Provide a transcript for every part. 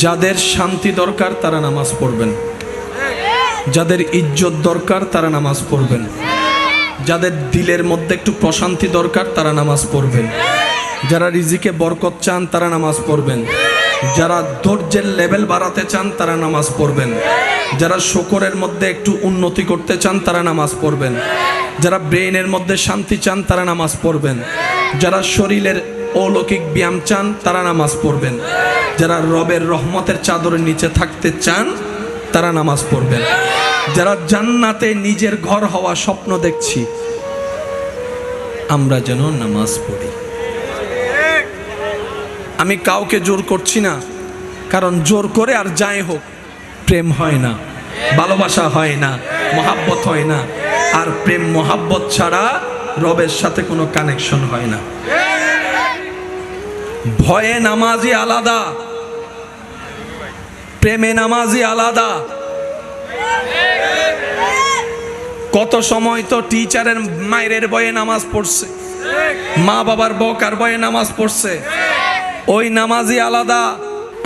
যাদের শান্তি দরকার তারা নামাজ পড়বেন, যাদের ইজ্জত দরকার তারা নামাজ পড়বেন, যাদের দিলের মধ্যে একটু প্রশান্তি দরকার তারা নামাজ পড়বেন, যারা রিজিকে বরকত চান তারা নামাজ পড়বেন, যারা ধৈর্যের লেভেল বাড়াতে চান তারা নামাজ পড়বেন, যারা শুকরের মধ্যে একটু উন্নতি করতে চান তারা নামাজ পড়বেন, যারা ব্রেইনের মধ্যে শান্তি চান তারা নামাজ পড়বেন, যারা শরীরের অলৌকিক ব্যায়াম চান তারা নামাজ পড়বেন, যারা রবের রহমতের চাদরের নিচে থাকতে চান তারা নামাজ পড়বেন, যারা জান্নাতে নিজের ঘর হওয়া স্বপ্ন দেখছি আমরা যেন নামাজ পড়ি। আমি কাউকে জোর করছি না, কারণ জোর করে আর যাই হোক প্রেম হয় না, ভালোবাসা হয় না, মহাব্বত হয় না, আর প্রেম মহাব্বত ছাড়া রবের সাথে কোনো কানেকশন হয় না। ভয়ে নামাজি আলাদা, প্রেমে নামাজি আলাদা। কত সময় তো টিচারের মায়ের ভয়ে নামাজ পড়ছে, মা বাবার বকার ভয়ে নামাজ পড়ছে, ওই নামাজি আলাদা।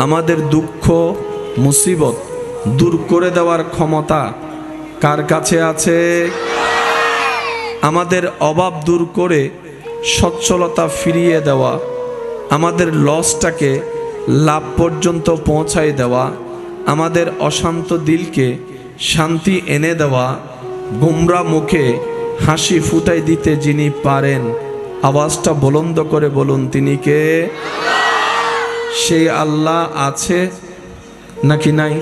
আমাদের দুঃখ মুসিবত দূর করে দেওয়ার ক্ষমতা কার কাছে আছে? আমাদের অভাব দূর করে সচ্ছলতা ফিরিয়ে দেওয়া, আমাদের লসটাকে লাভ পর্যন্ত পৌঁছায় দেওয়া, আমাদের অশান্ত দিলকে শান্তি এনে দেওয়া, গোমরা মুখে হাসি ফুটাই দিতে যিনি পারেন, আওয়াজটা বুলন্দ করে বলুন তিনি কে? সেই আল্লাহ আছে নাকি নাই?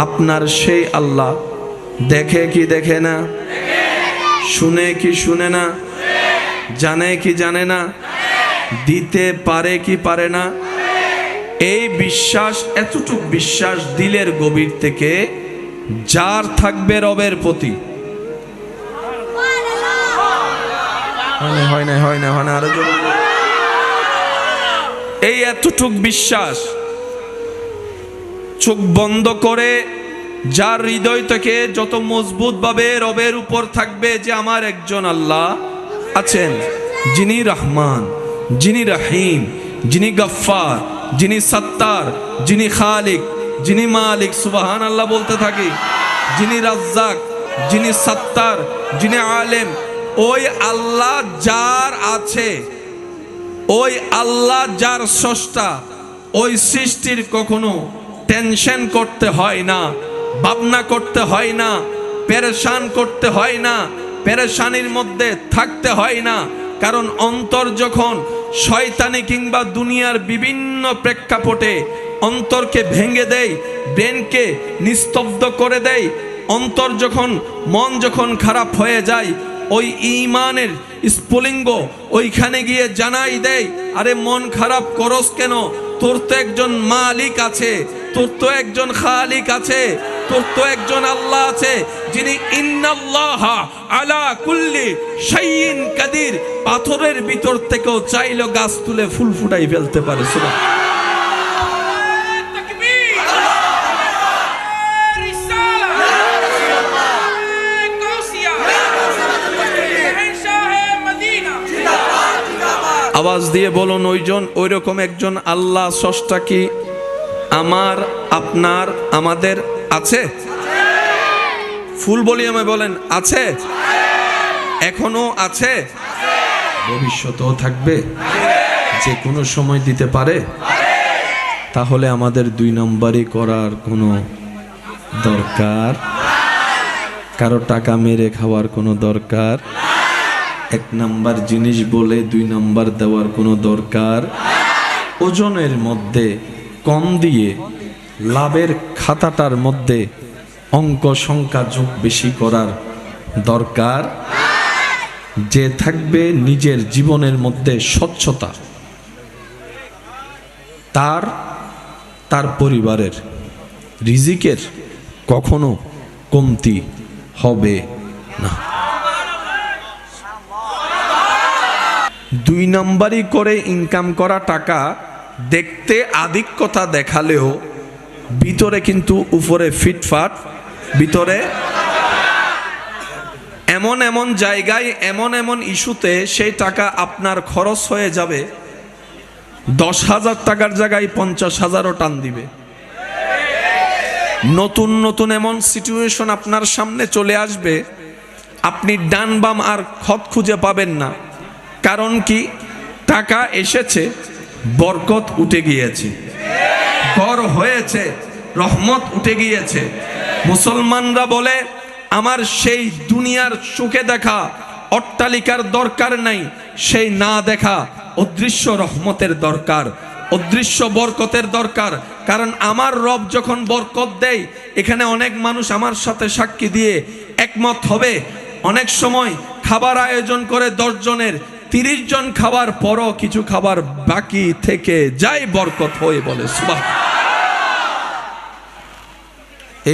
আপনার সেই আল্লাহ দেখে কি দেখে না? শুনে কি শুনে না? জানে কি জানে না? দিতে পারে কি পারে না? এই বিশ্বাস, এতটুকু বিশ্বাস দিলের গভীর থেকে যার থাকবে রবের প্রতি, হয় না আরো জোরে, এই এতটুক বিশ্বাস চোখ বন্ধ করে যার হৃদয় থেকে যত মজবুত ভাবে রবের উপর থাকবে যে আমার একজন আল্লাহ আছেন, যিনি রহমান, যিনি রহিম, যিনি গফফার, যিনি সত্তার, যিনি খালিক, যিনি মালিক, সুবহানাল্লাহ বলতে থাকি, যিনি রাজ্জাক, যিনি সত্তার, যিনি আলেম, ওই আল্লাহ যার আছে, ওই আল্লাহ যার স্রষ্টা, ওই সৃষ্টির কখনো টেনশন করতে হয় না, ভাবনা করতে হয় না, পেরেশান করতে হয় না, পেরেশানির মধ্যে থাকতে হয় না। কারণ অন্তর যখন শয়তানি কিংবা দুনিয়ার বিভিন্ন প্রেক্ষাপটে অন্তরকে ভেঙে দেয়, ব্রেনকে নিস্তব্ধ করে দেয়, অন্তর যখন, মন যখন খারাপ হয়ে যায়, ওই ঈমানের স্ফুলিঙ্গ ওইখানে গিয়ে জানাই দেয়, আরে মন খারাপ করস কেন? তোর তো একজন মালিক আছে, তোর তো একজন খালিক আছে, তোর তো একজন আল্লাহ আছে, যিনি ইন্নাল্লাহা আলা কুল্লি শাইইন কাদির, পাথরের ভিতর থেকেও চাইলে গাছ তুলে ফুল ফুটাই ফেলতে পারে। সুবহানাল্লাহ। আওয়াজ দিয়ে বলুন, ওইজন, ওই রকম একজন আল্লাহ স্রষ্টা কি আমার, আপনার, আমাদের আছে? ফুল বলি আমায় বলেন, আছে? এখনো আছে, ভবিষ্যতেও থাকবে, যে কোনো সময় দিতে পারে। তাহলে আমাদের 2 নম্বরই করার কোনো দরকার, কারো টাকা মেরে খাওয়ার কোনো দরকার, 1 নম্বর জিনিস বলে 2 নম্বর দেওয়ার কোনো দরকার, ওজনের মধ্যে কম দিয়ে লাভের খাতাটার মধ্যে অঙ্ক সংখ্যা যোগ বেশি করার দরকার। যে থাকবে নিজের জীবনের মধ্যে স্বচ্ছতা, তার পরিবারের রিজিকের কখনো কমতি হবে না। 2 নম্বরই করে ইনকাম করা টাকা দেখতে আধিক্যতা দেখালেও ভিতরে কিন্তু উপরে ফিটফাট, ভিতরে এমন এমন জায়গায়, এমন এমন ইস্যুতে সেই টাকা আপনার খরচ হয়ে যাবে 10,000 টাকার জায়গায় 50,000ও টান দিবে। নতুন নতুন এমন সিচুয়েশন আপনার সামনে চলে আসবে, আপনি ডান বাম আর খত খুঁজে পাবেন না। কারণ কি? টাকা এসেছে, বরকত উঠে গিয়েছে, ঘর হয়েছে, রহমত উঠে গিয়েছে। মুসলমানরা বলে আমার সেই দুনিয়ার চোখে দেখা অট্টালিকার দরকার নাই, সেই না দেখা অদৃশ্য রহমতের দরকার, অদৃশ্য বরকতের দরকার। কারণ আমার রব যখন বরকত দেয়, এখানে অনেক মানুষ আমার সাথে সাক্ষী দিয়ে একমত হবে, অনেক সময় খাবার আয়োজন করে 10 জনের, 30 জন খাবার পরও কিছু খাবার বাকি থেকে যায়, বরকত হয়ে বলে সুবহানাল্লাহ।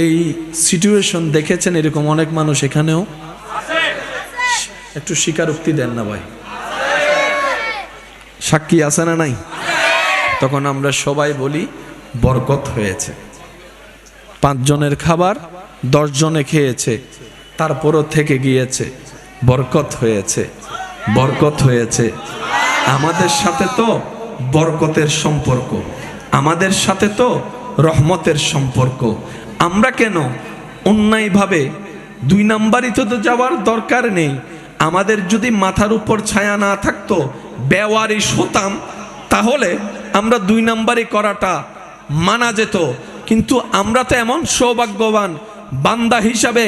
এই সিচুয়েশন দেখেছেন এরকম অনেক মানুষ এখানেও? একটু স্বীকারোক্তি দেন না ভাই, সাক্ষী আছে না নাই? তখন আমরা সবাই বলি বরকত হয়েছে। 5 জনের খাবার 10 জনে খেয়েছে, তারপরও থেকে গিয়েছে, বরকত হয়েছে, বরকত হয়েছে। আমাদের সাথে তো বরকতের সম্পর্ক, আমাদের সাথে তো রহমতের সম্পর্ক। আমরা কেন অন্যায়ভাবে 2 নাম্বারিতে তো যাওয়ার দরকার নেই। আমাদের যদি মাথার উপর ছায়া না থাকতো, বেওয়ারিশ হতাম, তাহলে আমরা 2 নাম্বারি করাটা মানা যেত। কিন্তু আমরা তো এমন সৌভাগ্যবান বান্দা হিসাবে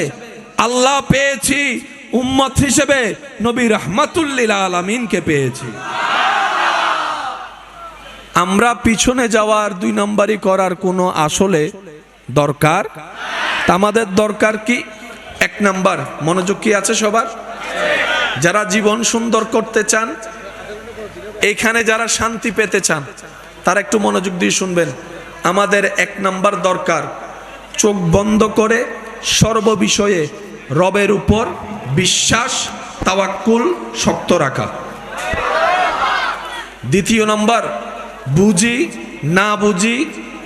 আল্লাহ পেয়েছি, উম্মত হিসেবে নবী রাহমাতুল লিল আলামিনকে পেয়েছি। আমরা পিছনে যাওয়ার 2 নাম্বারি করার কোনো আসলে দরকার, আমাদের দরকার কি? 1 নাম্বার মনোযোগ কি আছে সবার? যারা জীবন সুন্দর করতে চান, এখানে যারা শান্তি পেতে চান, তারা একটু মনোযোগ দিয়ে শুনবেন। আমাদের 1 নাম্বার দরকার, চোখ বন্ধ করে সর্ববিষয়ে রবের উপর বিশ্বাস, তাওয়াক্কুল শক্ত রাখা। 2 নাম্বার, বুঝি না বুঝি,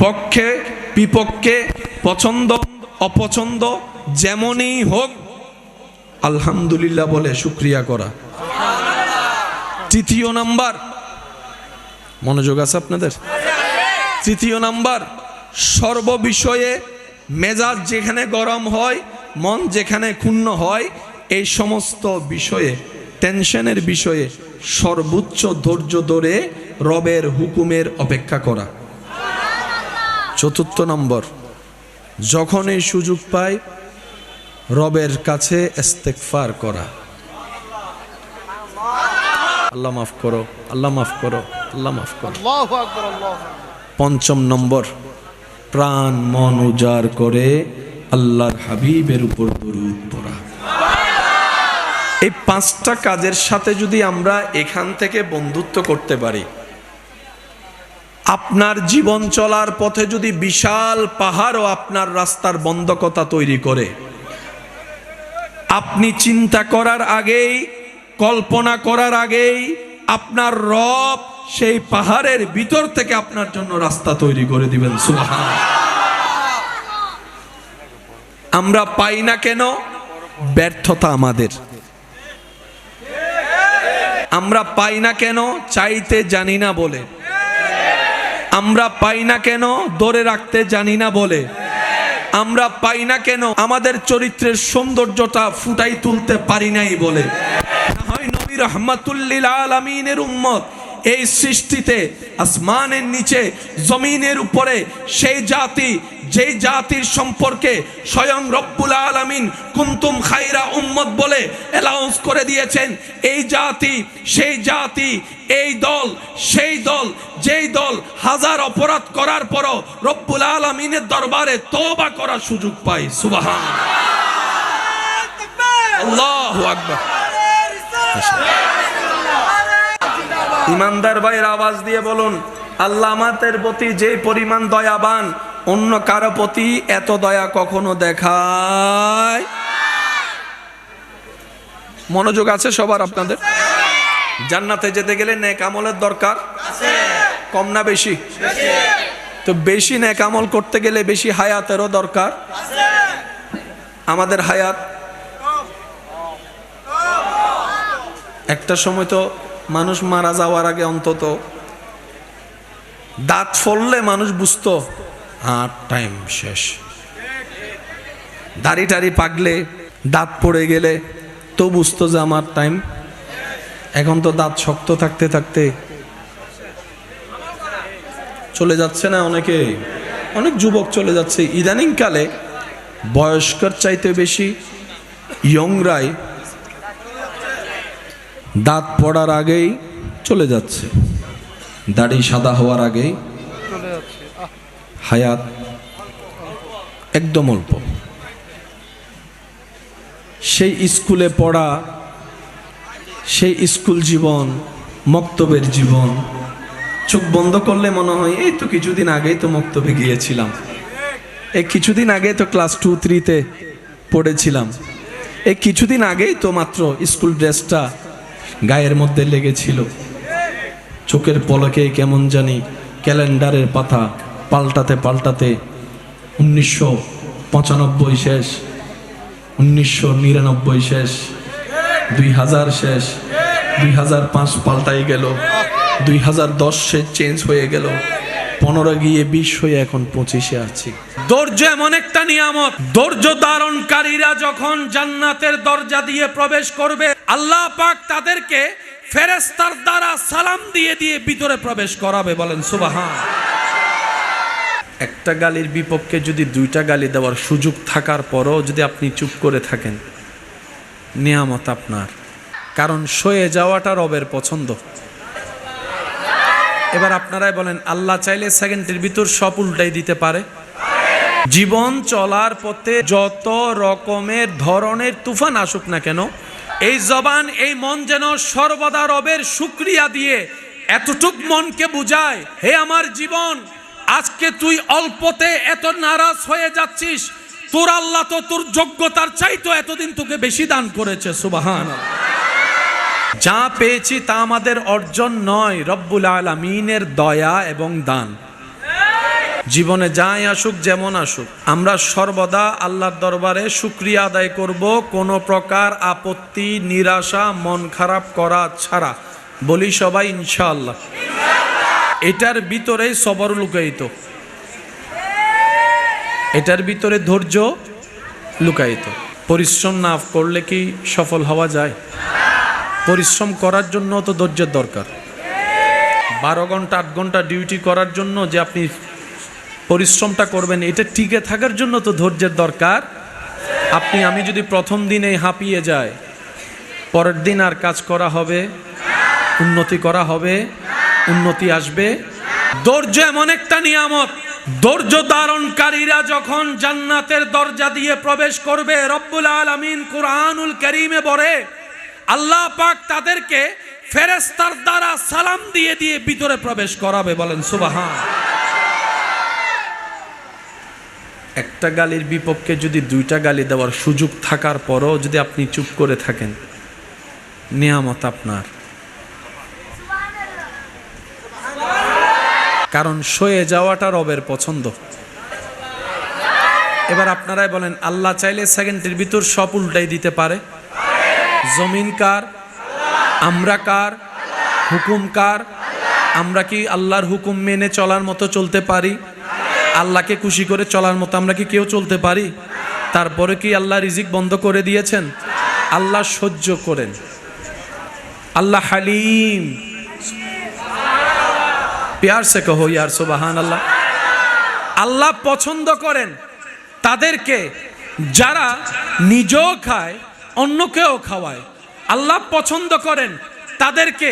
পক্ষে বিপক্ষে, পছন্দ অপছন্দ যেমনই হোক আলহামদুলিল্লাহ বলে শুকরিয়া করা। 3 নাম্বার, মনোযোগ আছে আপনাদের? 3 নাম্বার, সর্ববিষয়ে মেজাজ যেখানে গরম হয়, মন যেখানে ক্ষুণ্ণ হয়, এই সমস্ত বিষয়ে, টেনশনের বিষয়ে সর্বোচ্চ ধৈর্য ধরে রবের হুকুমের অপেক্ষা করা। 4 নম্বর, যখন এই সুযোগ পায় রবের কাছে ইস্তেগফার করা, আল্লাহ মাফ করো, আল্লাহ মাফ করো, আল্লাহ মাফ করো। 5 নম্বর, প্রাণ মন উজাড় করে আল্লাহর হাবিবের উপর দরুদ পড়া। এই 5টা কাজের সাথে যদি আমরা এখান থেকে বন্ধুত্ব করতে পারি, আপনার জীবন চলার পথে যদি বিশাল পাহাড়ও আপনার রাস্তার বন্ধকতা তৈরি করে, আপনি চিন্তা করার আগেই, কল্পনা করার আগেই আপনার রব সেই পাহাড়ের ভিতর থেকে আপনার জন্য রাস্তা তৈরি করে দিবেন। সুবহানাল্লাহ। আমরা পাই না কেন? ব্যর্থতা আমাদের। আমরা পাই না কেন? চাইতে জানি না বলে। আমরা পাই না কেন? ধরে রাখতে জানি না বলে। আমরা পাই না কেন? আমাদের চরিত্রের সৌন্দর্যটা ফুটাই তুলতে পারি নাই বলে। হয় নবী রাহমাতুল লিল আলামিনের উম্মত এই সৃষ্টিতে, আসমানের নিচে জমিনের উপরে, সেই জাতি যেই জাতির সম্পর্কে স্বয়ং রব্বুল আলামিন কুনতুম খায়রা উম্মত বলে অ্যালাউন্স করে দিয়েছেন। এই জাতি, সেই জাতি, এই দল, সেই দল, যেই দল হাজার অপরাধ করার পরও রব্বুল আলামিনের দরবারে তওবা করার সুযোগ পায়। সুবহানাল্লাহ, আল্লাহু আকবার। ইমানদার ভাইয়ের আওয়াজ দিয়ে বলুন, আল্লাহ আমাদের প্রতি যে পরিমাণ দয়াবান, অন্য কারো প্রতি এত দয়া কখনো দেখায়। মনোযোগ আছে সবার আপনাদের? জান্নাতে যেতে গেলে নেক আমলের দরকার আছে, কম না বেশি? তো বেশি নেক আমল করতে গেলে বেশি হায়াতেরও দরকার আছে। আমাদের হায়াত একটা সময় তো মানুষ মারা যাওয়ার আগে অন্তত দাঁত ফললে মানুষ বুঝতো আর টাইম শেষ। দাড়ি টাড়ি পাকলে, দাঁত পড়ে গেলে তো বুঝতো যে আমার টাইম। এখন তো দাঁত শক্ত থাকতে থাকতে চলে যাচ্ছে না অনেকে, অনেক যুবক চলে যাচ্ছে। ইদানিং কালে বয়স্কর চাইতে বেশি ইয়ংরাই দাঁত পড়ার আগেই চলে যাচ্ছে, দাড়ি সাদা হওয়ার আগেই হায়াত একদম অল্প। সেই স্কুলে পড়া, সেই স্কুল জীবন, মক্তবের জীবন, চোখ বন্ধ করলে মনে হয় এই তো কিছুদিন আগেই তো মক্তবে গিয়েছিলাম, এই কিছুদিন আগে তো ক্লাস 2-3-তে পড়েছিলাম, এই কিছুদিন আগেই তো মাত্র স্কুল ড্রেসটা গায়ের মধ্যে লেগেছিল। চোখের পলকে কেমন জানি ক্যালেন্ডারের পাতা পাল্টাতে পাল্টাতে 1995 শেষ, 1999 শেষ, 2000 শেষ, 2005 পাল্টাই গেল, 2010 সে চেঞ্জ হয়ে গেল, 15 গিয়ে 20 হয়ে এখন 25-এ আছি। ধৈর্য এমন একটা নিয়ামত, ধৈর্য ধারণকারীরা যখন জান্নাতের দরজা দিয়ে প্রবেশ করবে, আল্লাহ পাক তাদেরকে ফেরেশতার দ্বারা সালাম দিয়ে দিয়ে ভিতরে প্রবেশ করাবে। বলেন সুবহান। একটা গালির বিপক্ষে যদি 2টা গালি দেওয়ার সুযোগ থাকার পরও যদি আপনি চুপ করে থাকেন, নিয়ামত আপনার। কারণ সয়ে যাওয়াটা রবের পছন্দ। এবার আপনারাই বলেন, আল্লাহ চাইলে সেকেন্ডের ভিতর সব উল্টাই দিতে পারে। জীবন চলার পথে যত রকমের ধরনের তুফান আসুক না কেন, এই জবান, এই মন যেন সর্বদা রবের শুকরিয়া দিয়ে এতটুক মনকে বুঝায়, হে আমার জীবন, আজকে তুই অল্পতে এত নারাজ হয়ে যাচ্ছিস, তোর আল্লাহ তো তোর যোগ্যতার চাইতো এতদিন তোকে বেশি দান করেছে। সুবহানাল্লাহ। যা পেয়েছি তা আমাদের অর্জন নয়, রব্বুল আলামিনের দয়া এবং দান। জীবনে যাই আসুক, যেমন আসুক, আমরা সর্বদা আল্লাহর দরবারে শুকরিয়া আদায় করব, কোনো প্রকার আপত্তি, নিরাশা, মন খারাপ করা ছাড়া। বলি সবাই ইনশাআল্লাহ। এটার ভিতরে সবর লুকায়িত, এটার ভিতরে ধৈর্য লুকায়িত। পরিশ্রম না করলে কি সফল হওয়া যায়? পরিশ্রম করার জন্য তো ধৈর্যের দরকার। 12 ঘন্টা 8 ঘন্টা ডিউটি করার জন্য যে আপনি পরিশ্রমটা করবেন, এটা টিকে থাকার জন্য তো ধৈর্যের দরকার। আমি যদি প্রথম দিনে হাঁপিয়ে যায়, পরের দিন আর কাজ করা হবে, উন্নতি করা হবে, উন্নতি আসবে। ধৈর্য এমন একটা নিয়ামত, ধৈর্য ধারণকারীরা যখন জান্নাতের দরজা দিয়ে প্রবেশ করবে, রব্বুল আলামিন কুরআনুল কারীমে বলে, আল্লাহ পাক তাদেরকে ফেরেশতার দ্বারা সালাম দিয়ে দিয়ে ভিতরে প্রবেশ করাবে। বলেন সুবহান। একটা গালির বিপক্ষে যদি 2টা গালি দেওয়ার সুযোগ থাকার পরও যদি আপনি চুপ করে থাকেন, নিয়ামত আপনার। কারণ সয়ে যাওয়াটা রবের পছন্দ। এবার আপনারাই বলেন, আল্লাহ চাইলে সেকেন্ডের ভিতর সব উল্টাই দিতে পারে। জমিন কার? আমরা কার? হুকুম কার? আমরা কি আল্লাহর হুকুম মেনে চলার মতো চলতে পারি? আল্লাহকে খুশি করে চলার মতো আমরা কি কেউ চলতে পারি? তারপরে কি আল্লাহ রিজিক বন্ধ করে দিয়েছেন? আল্লাহ সহ্য করেন, আল্লাহ হালিম। প্যার সে কহো ইয়ার সুবহান আল্লাহ। আল্লাহ পছন্দ করেন তাদেরকে যারা নিজেও খায়, অন্যকেও খাওয়ায়। আল্লাহ পছন্দ করেন তাদেরকে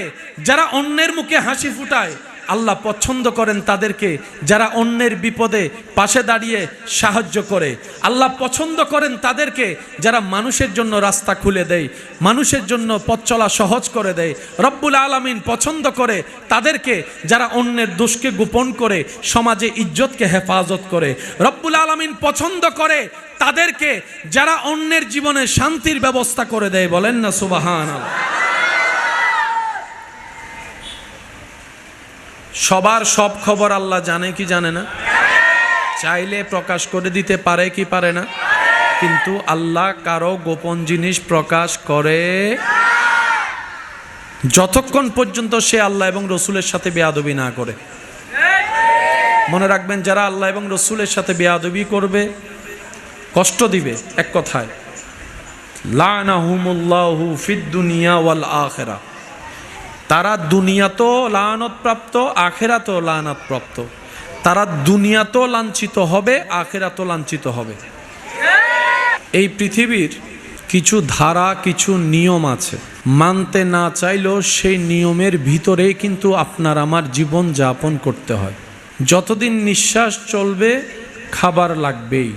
যারা অন্যের মুখে হাসি ফুটায়। আল্লাহ পছন্দ করেন তাদেরকে যারা অন্যের বিপদে পাশে দাঁড়িয়ে সাহায্য করে। আল্লাহ পছন্দ করেন তাদেরকে যারা মানুষের জন্য রাস্তা খুলে দেয়, মানুষের জন্য পথ চলা সহজ করে দেয়। রব্বুল আলামিন পছন্দ করে তাদেরকে যারা অন্যের দোষকে গোপন করে সমাজে ইজ্জতকে হেফাজত করে। রব্বুল আলামিন পছন্দ করে তাদেরকে যারা অন্যের জীবনে শান্তির ব্যবস্থা করে দেয়। বলেন না সুবহানাল্লাহ। সবার সব খবর আল্লাহ জানে কি জানে না? চাইলে প্রকাশ করে দিতে পারে কি পারে না? কিন্তু আল্লাহ কারো গোপন জিনিস প্রকাশ করে যতক্ষণ পর্যন্ত সে আল্লাহ এবং রসুলের সাথে বেয়াদবি না করে। মনে রাখবেন, যারা আল্লাহ এবং রসুলের সাথে বেয়াদবি করবে, কষ্ট দিবে, এক কথায় লানাহুমুল্লাহু ফিদ দুনিয়া ওয়াল আখিরা, তারা দুনিয়াতেও লানত প্রাপ্ত, আখিরাতেও লানত প্রাপ্ত। তারা দুনিয়াতেও লাঞ্ছিত হবে, আখিরাতেও লাঞ্ছিত হবে। এই পৃথিবীর কিছু ধারা, কিছু নিয়ম আছে, মানতে না চাইলেও সেই নিয়মের ভিতরেই কিন্তু আপনার আমার জীবন যাপন করতে হয়। যতদিন নিঃশ্বাস চলবে খাবার লাগবেই।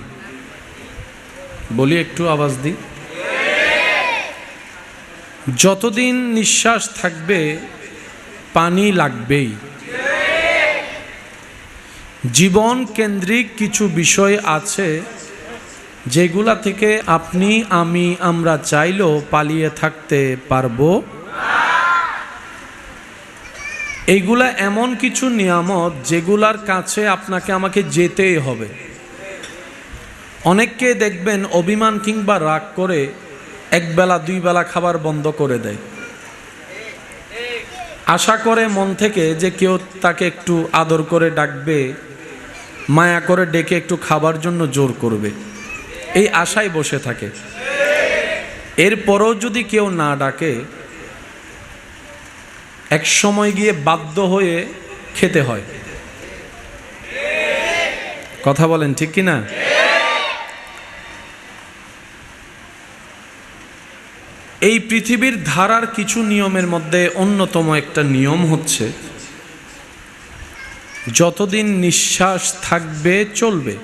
বলি একটু আওয়াজ দিই, যতদিন নিঃশ্বাস থাকবে পানি লাগবেই। জীবন কেন্দ্রিক কিছু বিষয় আছে যেগুলা থেকে আপনি আমি আমরা চাইলেও পালিয়ে থাকতে পারবো। এইগুলা এমন কিছু নিয়ামত যেগুলার কাছে আপনাকে আমাকে যেতেই হবে। অনেককে দেখবেন অভিমান কিংবা রাগ করে একবেলা দুই বেলা খাবার বন্ধ করে দেয়, আশা করে মন থেকে যে কেউ তাকে একটু আদর করে ডাকবে, মায়া করে ডেকে একটু খাবার জন্য জোর করবে, এই আশায় বসে থাকে। এরপরও যদি কেউ না ডাকে, এক সময় গিয়ে বাধ্য হয়ে খেতে হয়। কথা বলেন ঠিক কি না? এই পৃথিবীর ধারার কিছু নিয়মের মধ্যে অন্যতম একটা নিয়ম হচ্ছে, যতদিন নিঃশ্বাস থাকবে চলবে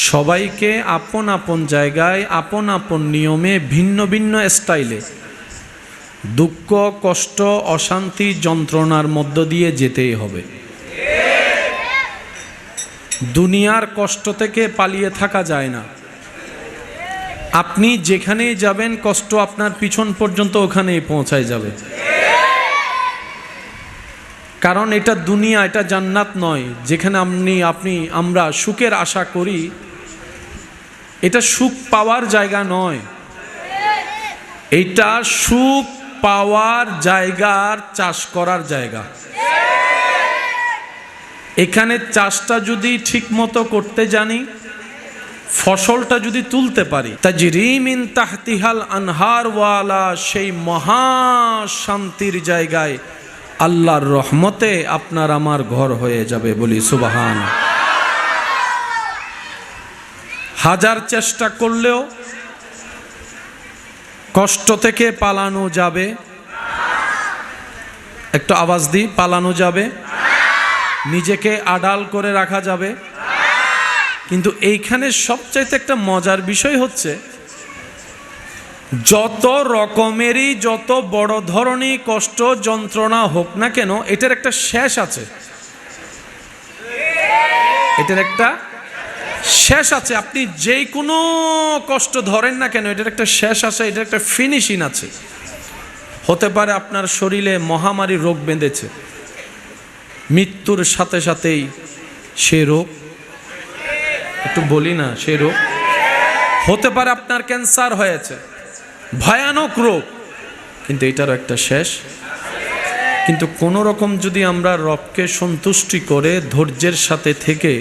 সবাইকে আপন আপন জায়গায়, আপন আপন নিয়মে, ভিন্ন ভিন্ন স্টাইলে দুঃখ, কষ্ট, অশান্তি, যন্ত্রণার মধ্য দিয়ে যেতেই হবে। দুনিয়ার কষ্ট থেকে পালিয়ে থাকা যায় না। আপনি যেখানেই যাবেন কষ্ট আপনার পিছন পর্যন্ত ওখানেই পৌঁছায় যাবে। কারণ এটা দুনিয়া, এটা জান্নাত নয় যেখানে আমরা সুখের আশা করি। এটা সুখ পাওয়ার জায়গা নয়, এটা সুখ পাওয়ার জায়গার চাষ করার জায়গা। এখানে চাষটা যদি ঠিক মতো করতে জানি, ফসলটা যদি তুলতে পারি, তাজরি মিন তাহতিহাল আনহার ওয়ালা সেই মহা শান্তির জায়গায় আল্লাহর রহমতে আপনার আমার ঘর হয়ে যাবে। বলি সুবহান। হাজার চেষ্টা করলেও কষ্ট থেকে পালানো যাবে? একটু আওয়াজ দিই, পালানো যাবে? নিজেকে আড়াল করে রাখা যাবে? কিন্তু এইখানে সবচাইতে একটা মজার বিষয় হচ্ছে, যত রকমেরই যত বড় ধরনের কষ্ট যন্ত্রণা হোক না কেন, এটার একটা শেষ আছে। এটার একটা শেষ আছে। আপনি যে কোনো কষ্ট ধরেন না কেন, এটার একটা শেষ আছে, এটার একটা ফিনিশিং আছে। হতে পারে আপনার শরীরে মহামারী রোগ বেঁধেছে, মৃত্যুর সাথে সাথেই সে রোগ, একটু বলি না, সে রোগ হতে পারে আপনার ক্যান্সার হয়েছে, ভয়ানক রোগ, কিন্তু এটারও একটা শেষ। কিন্তু কোনো রকম যদি আমরা রবকে সন্তুষ্টি করে ধৈর্যের সাথে থেকে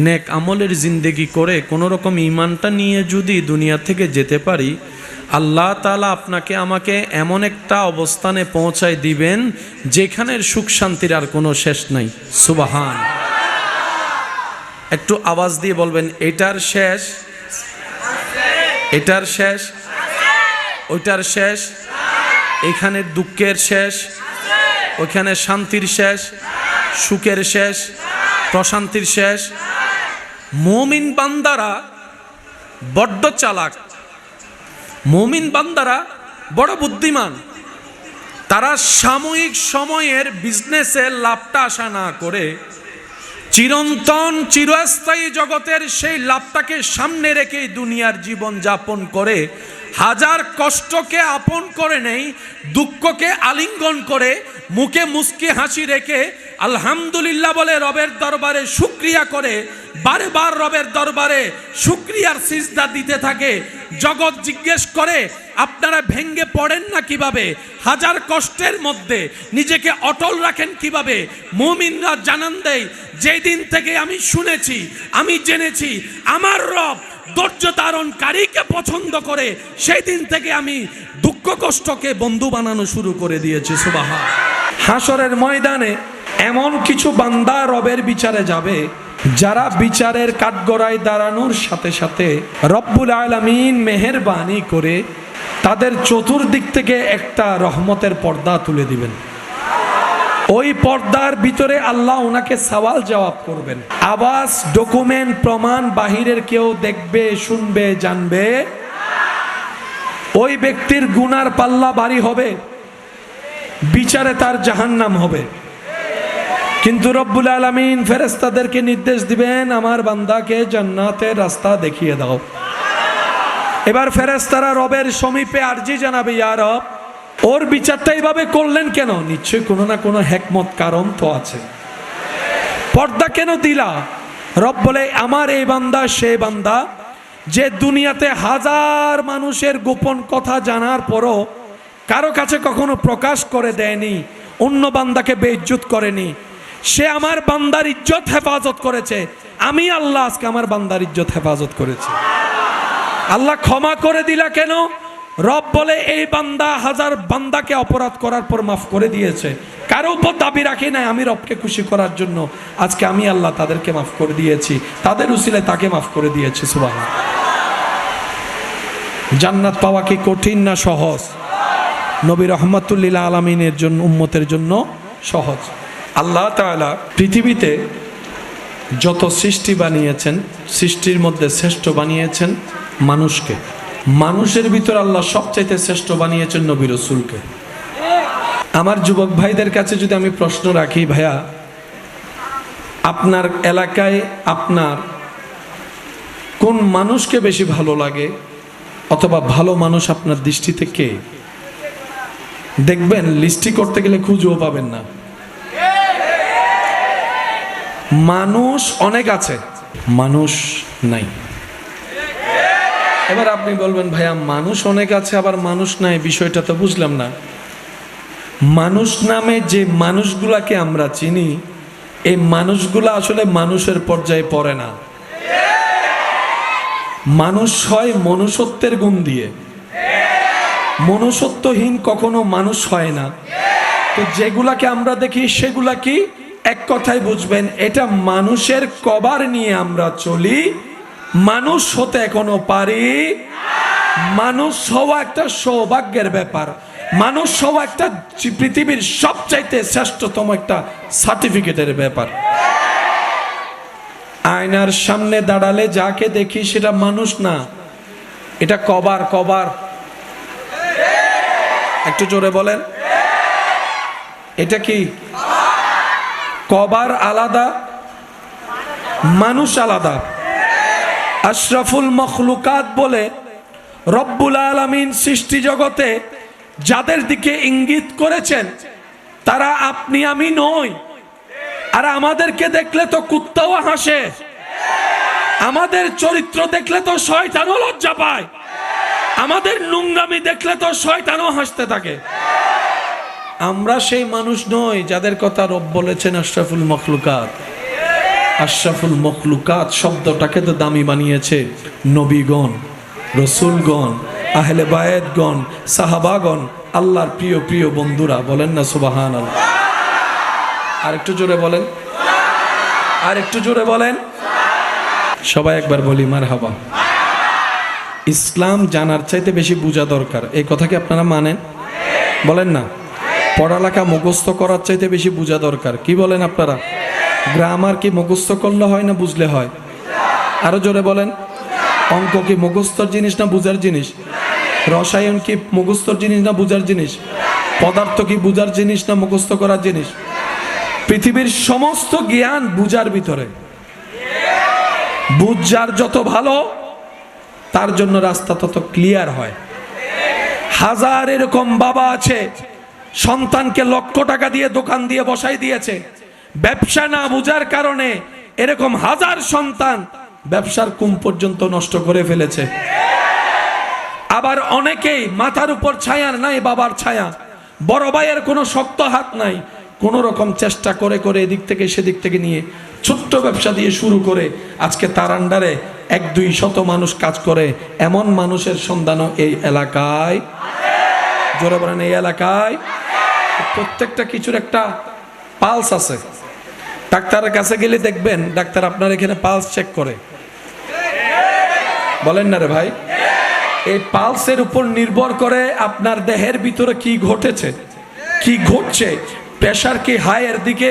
নেক আমলের জিন্দেগি করে কোনো রকম ঈমানটা নিয়ে যদি দুনিয়া থেকে যেতে পারি, আল্লাহ তাআলা আপনাকে আমাকে এমন একটা অবস্থানে পৌঁছায় দিবেন যেখানের সুখ শান্তির আর কোনো শেষ নাই। সুবহান। একটু আওয়াজ দিয়ে বলবেন, এটার শেষ, এটার শেষ, ওইটার শেষ, এখানে দুঃখের শেষ, ওইখানে শান্তির শেষ, সুখের শেষ, প্রশান্তির শেষ। মুমিন বান্দারা বড্ড চালাক, মুমিন বান্দারা বড় বুদ্ধিমান। তারা সাময়িক সময়ের বিজনেসে লাভটা আশা না করে চিরন্তন চিরস্থায়ী জগতের সেই লাভটাকে সামনে রেখে দুনিয়ার জীবন যাপন করে, হাজার কষ্টকে আপন করে নেই, দুঃখকে আলিঙ্গন করে, মুখে মুস্কি হাসি রেখে আলহামদুলিল্লাহ বলে রবের দরবারে শুকরিয়া করে, বারে বার রবের দরবারে শুকরিয়ার সিজদা দিতে থাকে। জগৎ জিজ্ঞেস করে আপনারা ভেঙ্গে পড়েন না কিভাবে, হাজার কষ্টের মধ্যে নিজেকে অটল রাখেন কিভাবে। মুমিনরা জানান দেয়, যেই দিন থেকে আমি শুনেছি, আমি জেনেছি আমার রব ধৈর্য ধারণকারীকে পছন্দ করে, সেই দিন থেকে আমি দুঃখ কষ্টকে বন্ধু বানানো শুরু করে দিয়েছি। সুবহান। হাসরের ময়দানে এমন কিছু বান্দা রবের বিচারে যাবে, যারা বিচারের কাঠগড়ায় দাঁড়ানোর সাথে সাথে রব্বুল আলামিন মেহেরবানি করে তাদের চতুর্দিক থেকে একটা রহমতের পর্দা তুলে দিবেন। ওই পর্দার ভিতরে আল্লাহ ওনাকে সওয়াল জবাব করবেন। আওয়াজ, ডকুমেন্ট, প্রমাণ বাহিরের কেউ দেখবে, শুনবে, জানবে। ওই ব্যক্তির গুনার পাল্লা ভারী হবে, বিচারে তার জাহান্নাম হবে। কিন্তু রব্বুল আলামিন ফেরেশতাদেরকে নির্দেশ দিবেন, আমার বান্দাকে জান্নাতের রাস্তা দেখিয়ে দাও। এবার ফেরেশতারা রবের সমীপে আরজি জানাবে, ইয়া রব, ওর বিচারটা এইভাবে করলেন কেন? নিশ্চয়ই কোনো না কোনো হিকমত, কারণ তো আছে। পর্দা কেন দিলা? রব বলে, আমার এই বান্দা সে বান্দা যে দুনিয়াতে হাজার মানুষের গোপন কথা জানার পরও কারো কাছে কখনো প্রকাশ করে দেয়নি, অন্য বান্দাকে বেইজ্জত করেনি। সে আমার বান্দার ইজ্জত হেফাজত করেছে। আমি আল্লাহ আজকে আমার বান্দার ইজ্জত হেফাজত করেছি। আল্লাহ ক্ষমা করে দিলা কেন? রব বলে, এই বান্দা হাজার বান্দাকে অপরাধ করার পর মাফ করে দিয়েছে। কারো উপর দাবি রাখি নাই, আমি রবকে খুশি করার জন্য আজকে আমি আল্লাহ তাদেরকে মাফ করে দিয়েছি, তাদের উসিলায় তাকে মাফ করে দিয়েছি। সুবহান। জান্নাত পাওয়া কি কঠিন না সহজ? নবী রাহমাতুল লিল আলামিনের জন্য, উম্মতের জন্য সহজ। আল্লাহ তাআলা পৃথিবীতে যত সৃষ্টি বানিয়েছেন, সৃষ্টির মধ্যে শ্রেষ্ঠ বানিয়েছেন মানুষকে। মানুষের ভিতর আল্লাহ সবচাইতে শ্রেষ্ঠ বানিয়েছেন নবী রাসূলকে। আমার যুবক ভাইদের কাছে যদি আমি প্রশ্ন রাখি, ভাইয়া, আপনার এলাকায় আপনার কোন মানুষকে বেশি ভালো লাগে, অথবা ভালো মানুষ আপনার দৃষ্টিতে কে? দেখবেন লিস্টি করতে গেলে খুঁজেও পাবেন না। মানুষ অনেক আছে, মানুষ নাই। এবার আপনি বলবেন, ভাইয়া মানুষ অনেক আছে আবার মানুষ নাই, বিষয়টা তো বুঝলাম না। মানুষ নামে যে মানুষগুলাকে আমরা চিনি, এই মানুষগুলা আসলে মানুষের পর্যায়ে পড়ে না। মানুষ হয় মনুষ্যত্বের গুণ দিয়ে, মনুষ্যত্বহীন কখনো মানুষ হয় না। তো যেগুলাকে আমরা দেখি সেগুলা কি? এক কথায় বুঝবেন, এটা মানুষের কভার নিয়ে আমরা চলি, মানুষ হতে এখনো পারি। মানুষ হওয়া একটা সৌভাগ্যের ব্যাপার। মানুষ হওয়া একটা পৃথিবীর সবচাইতে শ্রেষ্ঠতম একটা সার্টিফিকেটের ব্যাপার। আয়নার সামনে দাঁড়ালে যাকে দেখি সেটা মানুষ না, এটা কভার। কভার, একটু জোরে বলেন, এটা কি? কভার আলাদা, মানুষ আলাদা। আশরাফুল মখলুকাত বলে রব্বুল আলামিন সৃষ্টি জগতে যাদের দিকে ইঙ্গিত করেছেন তারা আপনি আমি নই। আর আমাদেরকে দেখলে তো কুত্তাও হাসে, আমাদের চরিত্র দেখলে তো শয়তানও লজ্জা পায়, আমাদের নোংরামি দেখলে তো শয়তানও হাসতে থাকে। আমরা সেই মানুষ নই যাদের কথা রব বলেছেন আশরাফুল মখলুকাত। আশরাফুল মখলুকাত শব্দটাকে তো দামি বানিয়েছে নবীগণ, রসুলগণ, আহলে বায়েতগণ, সাহাবাগণ, আল্লাহর প্রিয় প্রিয় বন্ধুরা। বলেন না সুবহানাল্লাহ? আর একটু জোরে বলেন, আর একটু জোরে বলেন, সবাই একবার বলি মারহাবা। ইসলাম জানার চাইতে বেশি বোঝা দরকার, এই কথা কি আপনারা মানেন? বলেন না? পড়ালেখা মুখস্থ করার চাইতে বেশি বোঝা দরকার, কি বলেন আপনারা? গ্রামার কি মুখস্থ করলে হয় না বুঝলে হয়? আরো জোরে বলেন। অঙ্ক কি মুখস্থর জিনিস না বুঝার জিনিস? রসায়ন কি মুখস্থর জিনিস না বুঝার জিনিস? পদার্থ কি বুঝার জিনিস না মুখস্থ করার জিনিস? পৃথিবীর সমস্ত জ্ঞান বুঝার ভিতরে। বুঝার যত ভালো তার জন্য রাস্তা তত ক্লিয়ার হয়। হাজার এরকম বাবা আছে সন্তানকে লক্ষ টাকা দিয়ে দোকান দিয়ে বসাই দিয়েছে, ব্যবসা না বুঝার কারণে এরকম হাজার সন্তান ব্যবসার কুম পর্যন্ত নষ্ট করে ফেলেছে। আবার অনেকেই মাথার উপর ছায়ার নাই বাবার ছায়া, বড় ভাইয়ের কোনো শক্ত হাত নাই, কোনো রকম চেষ্টা করে করে এদিক থেকে সেদিক থেকে নিয়ে ছোট্ট ব্যবসা দিয়ে শুরু করে আজকে তার আন্ডারে 1-200 মানুষ কাজ করে। এমন মানুষের সন্ধানও এই এলাকায়, জোরে বলেন এই এলাকায়। প্রত্যেকটা কিছুর একটা পালস আছে। ডাক্তারের কাছে গেলে দেখবেন ডাক্তার আপনার এখানে পালস চেক করে, বলেন না রে ভাই? এই পালসের উপর নির্ভর করে আপনার দেহের ভিতরে কি ঘটেছে, কি ঘটছে, প্রেশার কি হাই এর দিকে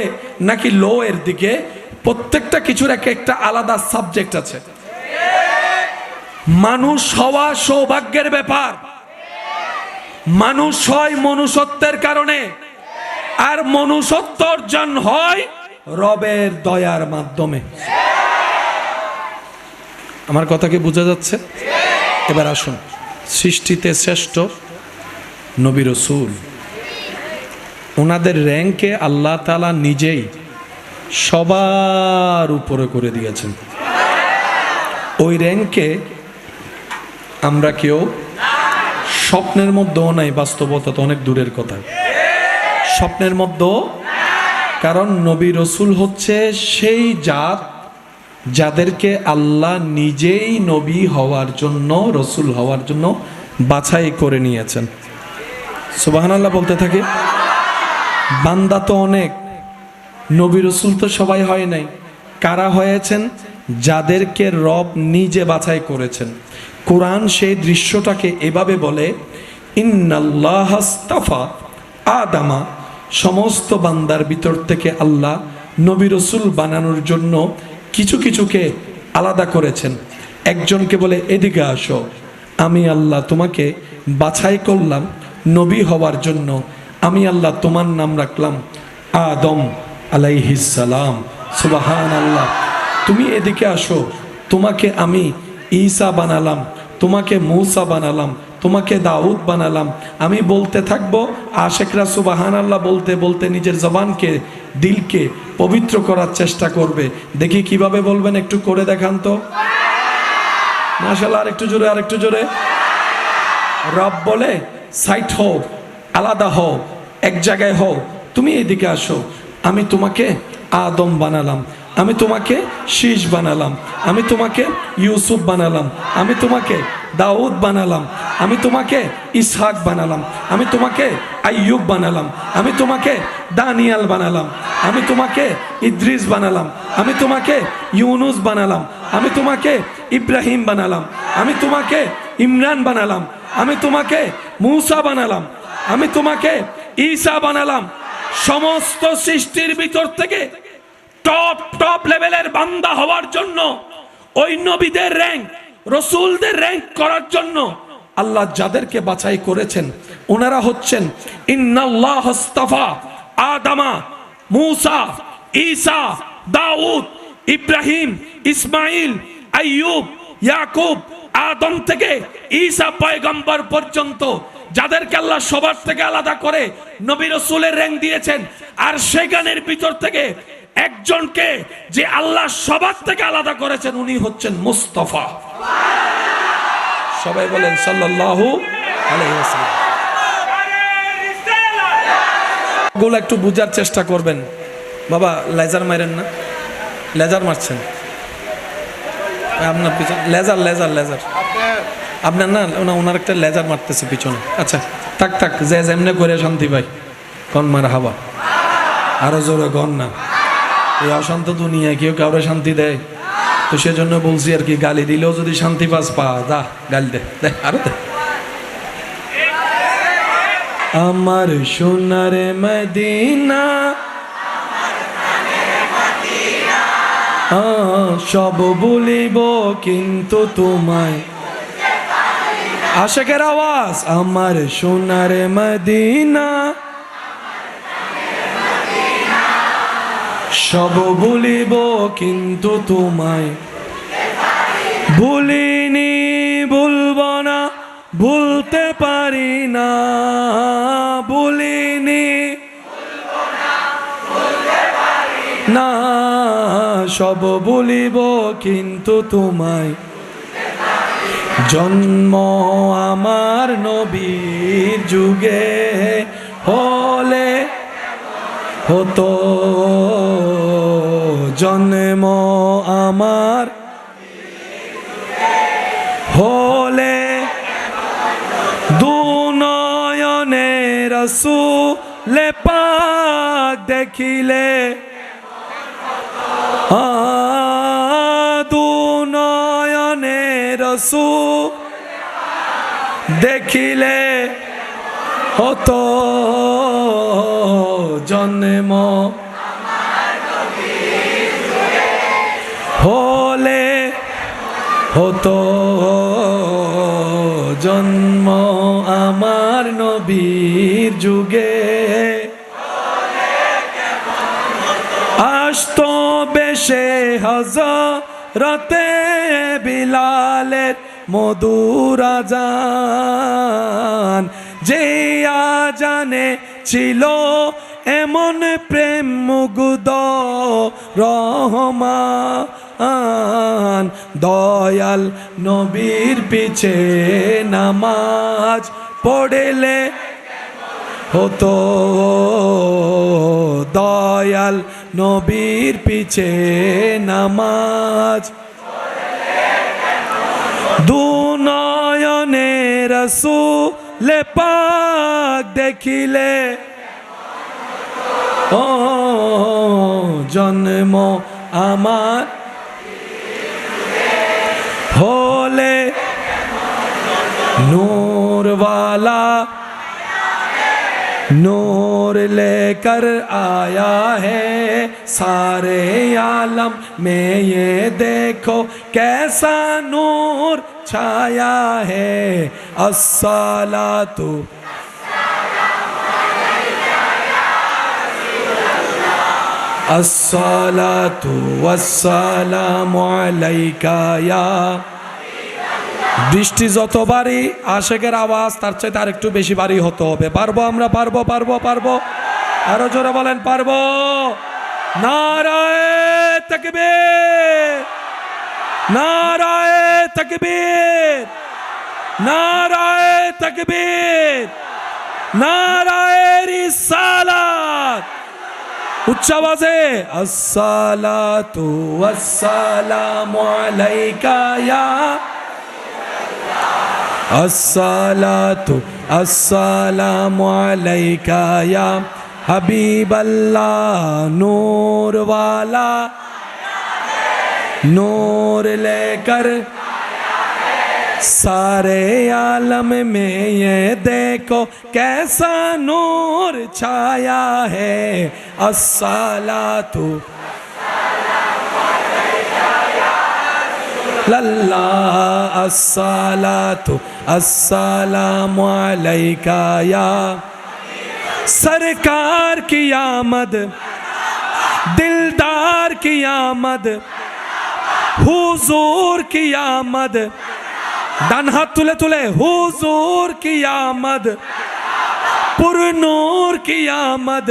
নাকি লো এর দিকে, প্রত্যেকটা কিছুর একটা আলাদা সাবজেক্ট আছে। মানুষ হওয়া সৌভাগ্যের ব্যাপার, মানুষ হয় মনুষ্যত্বের কারণে, আর মনুষ্যত্ব অর্জন হয় রবের দয়ার মাধ্যমে। আমার কথা কি বোঝা যাচ্ছে? এবার আসুন, সৃষ্টিতে শ্রেষ্ঠ নবী রাসূল, ওনাদের র্যাঙ্কে আল্লাহ তাআলা নিজেই সবার উপরে করে দিয়েছেন। ওই র্যাঙ্কে আমরা কেউ স্বপ্নের মধ্যেও নাই, বাস্তবতা তো অনেক দূরের কথা, স্বপ্নের মধ্যেও। কারণ নবী রাসূল হচ্ছে সেই জাত যাদেরকে আল্লাহ নিজেই নবী হওয়ার জন্য, রাসূল হওয়ার জন্য বাছাই করে নিয়েছেন। সুবহানাল্লাহ বলতে থাকে। বান্দা তো অনেক, নবী রাসূল তো সবাই হয় নাই। কারা হয়েছেন? যাদেরকে রব নিজে বাছাই করেছেন। কোরআন সেই দৃশ্যটাকে এভাবে বলে, ইন্নাল্লাহ আস্তাফা আদামা, সমস্ত বান্দার ভিতর থেকে আল্লাহ নবী রাসূল বানানোর জন্য কিছু কিছুকে আলাদা করেছেন। একজনকে বলে এদিকে আসো, আমি আল্লাহ তোমাকে বাছাই করলাম নবী হওয়ার জন্য, আমি আল্লাহ তোমার নাম রাখলাম আদম আলাইহিস সালাম। সুবহানাল্লাহ। তুমি এদিকে আসো, তোমাকে আমি ঈসা বানালাম, তোমাকে মূসা বানালাম, তোমাকে দাউদ বানালাম। আমি বলতে থাকবো, আশেকরা সুবহানাল্লাহ বলতে বলতে নিজের জবানকে, দিলকে পবিত্র করার চেষ্টা করবে। দেখি কিভাবে বলবেন, একটু করে দেখান তো। মাশাআল্লাহ, আরেকটু জোরে, আরেকটু জোরে। রব বলে সাইট হও, আলাদা হও, এক জায়গায় হও, তুমি এদিকে আসো, আমি তোমাকে আদম বানালাম, আমি তোমাকে শীষ বানালাম, আমি তোমাকে ইউসুফ বানালাম, আমি তোমাকে দাউদ বানালাম, আমি তোমাকে ইসহাক বানালাম, আমি তোমাকে আইয়ুব বানালাম, আমি তোমাকে দানিয়াল বানালাম, আমি তোমাকে ইদ্রিস বানালাম, আমি তোমাকে ইউনুস বানালাম, আমি তোমাকে ইব্রাহিম বানালাম, আমি তোমাকে ইমরান বানালাম, আমি তোমাকে মূসা বানালাম, আমি তোমাকে ঈসা বানালাম। সমস্ত সৃষ্টির ভিতর থেকে টপ টপ লেভেলের বান্দা হওয়ার জন্য, ওই নবীদের র্যাঙ্ক, রাসূলদের র্যাঙ্ক করার জন্য আল্লাহ যাদেরকে বাছাই করেছেন ওনারা হচ্ছেন ইন্নাল্লাহ আস্তাফা আদামা, মূসা, ঈসা, দাউদ, ইব্রাহিম, ইসমাইল, আইয়ুব, ইয়াকুব, আদম থেকে ঈসা পয়গম্বর পর্যন্ত যাদেরকে আল্লাহ সবার থেকে আলাদা করে নবী রাসূলের র্যাঙ্ক দিয়েছেন। আর সেখানের ভিতর থেকে একজনকে যে আল্লাহ সবার থেকে আলাদা করেছেন উনি হচ্ছেন মুস্তাফা। সবাই বলেন সাল্লাল্লাহু আলাইহি ওয়াসাল্লাম। গুলো একটু বুঝার চেষ্টা করবেন। বাবা লেজার মারেন না, লেজার মারছেন আপনার পিছনে, লেজার লেজার লেজার আপনার না, ওনার একটা লেজার মারতেছে পিছনে। আচ্ছা থাক থাক, যে যেমনে করে শান্তি পাই কন মার হাবা, আরো জোরে কন না। এই অশান্ত দুনিয়ায় কেউ কাউরে শান্তি দেয়? তো সেজন্য বলছি আর কি, গালি দিলেও যদি শান্তি পাস পা, যা গালি দে, আরো দে। আমার সোনার মদিনা, সব বলিব কিন্তু তোমায়, আশিকের আওয়াজ, আমার সোনার মদিনা, সব বলিব কিন্তু তোমায়, ভুলিনি ভুলব না, ভুলতে পারি না, ভুলিনি না, সব বলিব কিন্তু তোমায়, জন্ম আমার নবীর যুগে হলে হতো, জন্ম আমার হলে দুনয়নে রাসূল পাক দেখিলে, দুনয়নে রাসূল দেখিলে হতো, জন্ম হলে হতো, জন্ম আমার নবীর যুগে আসতো বেশে হযরতে বিলালের মধুর আযান, যে আযানে ছিল এমন প্রেম মুগ্ধ রহমান, দয়াল নবীর পিছে নামাজ পড়লে হতো, দয়াল নবীর পিছে নামাজ দুনয়নে রাসূল পাক দেখিলে, ও জন্ম আমার হলে नूर वाला नूर लेकर आया है सारे आलम में, ये देखो कैसा नूर छाया है। अस्सलातु अस्सलातु वस्सलामु अलैका या। বৃষ্টি যত বাড়ি আশেকের আওয়াজ তার চাইতে আর একটু বেশি বাড়ি হতে হবে। পারবো আমরা? পারবো পারবো পারবো, আরো জোরে বলেন পারবো। নারায়ে তাকবীর, নারায়ে তাকবীর, নারায়ে তাকবীর, নারায়ে রিসালাত। উচ্চ আওয়াজে আসসালাতু ওয়াসসালামু আলাইকা ইয়া अस्सलातु अस्सलामु अलैका या हबीबल्लाह। नूर वाला नूर लेकर सारे आलम में, ये देखो कैसा नूर छाया है। अस्सलातु लल्लाह अस्सलातु अस्सलामु अलैका या। सरकार की आमद, दिलदार की आमद, हुजूर की आमद, डान हाथ तुले तुले, हुजूर की आमद, पुरनूर की आमद,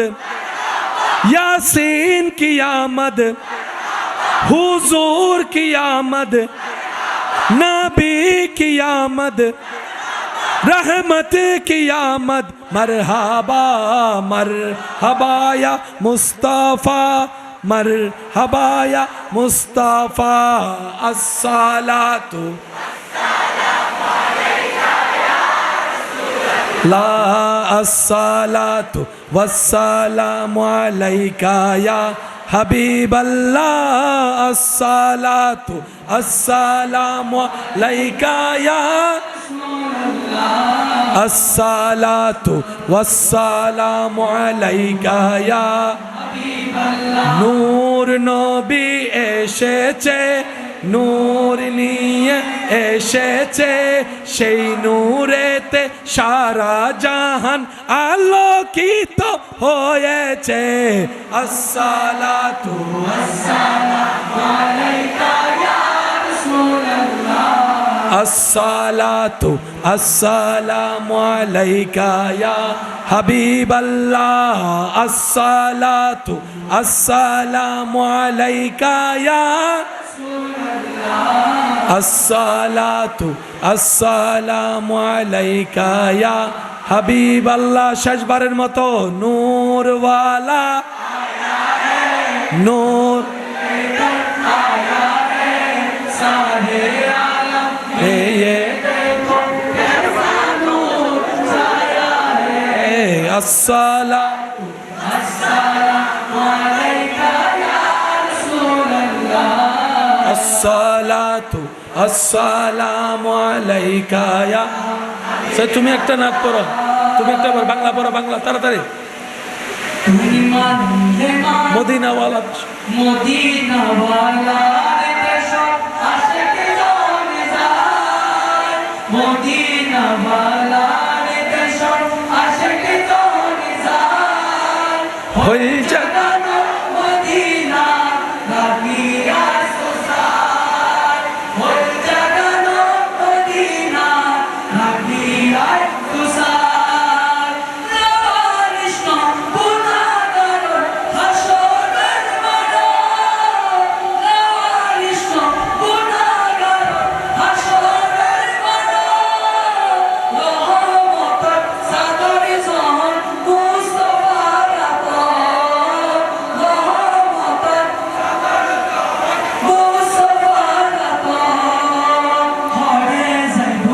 यासीन की आमद, हुजूर की आमद, नबी की आमद, रहमत की आमद। मरहबा मरहबा या मुस्तफा, मरहबा या मुस्तफा। अस्सलातु ला अस्सलातु वस्सलामु अलैका या हबीबल्लाह। अस्सलातु अस्सलामु अलैका या अस्सलातु वस्सलामु अलैका या नूर नबी এসেছে, নূর নিয়ে এসেছে, সেই নূরেতে সারা জাহান আলোকিত হয়েছে। আসসালাতু আসসালামু আলাইকা ইয়া রাসূলুল্লাহ। আসসালাতু আসসালামু আলাইকা ইয়া হাবিবাল্লাহ। আসসালাতু আসসালামু আলাইকা ইয়া রাসূলুল্লাহ। আসসালাতু আসসালামু আলাইকা ইয়া হাবিবাল্লাহ। শেষবারের মতো নূরওয়ালা নূর আসসালাতু আসসালাতু আসসালামু আলাইকা ইয়া। সে তুমি একটা নাত পড়ো, তুমি একটা বাংলা পড়ো, বাংলা তাড়াতাড়ি। মদিনাওয়ালা মদিনাওয়ালা দেশে আশিক জানে যায়, মদিনাওয়ালা দেশে আশিক জানে যায়। হই জাগানো মদিনা লাগিয়া সুসার, হই জাগানো মদিনা লাগিয়া সুসার। কৃষ্ণ গুণাগার হাসরের মাঠে, কৃষ্ণ গুণাগার হাসরের মাঠে। রহমতের সাগর জহর মুস্তাফার আপন, রহমতের মুস্তাফার আপন। হরে যাইব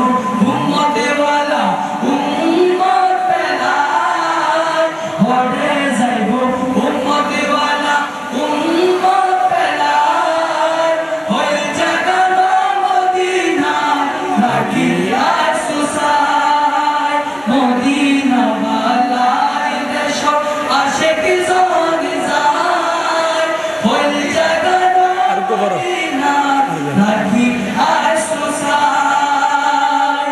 উম্মতেওয়ালা উম্মত পেলায়, হরে যাইব উম্মতেওয়ালা উম্মত পেলায়। হয়ে জাগানো মদিনা লাগিয়া সুসায়, মদিনাওয়ালায় দেশ আশিক জানে যায়। হয়ে জাগানো মদিনা লাগিয়া সুসায়।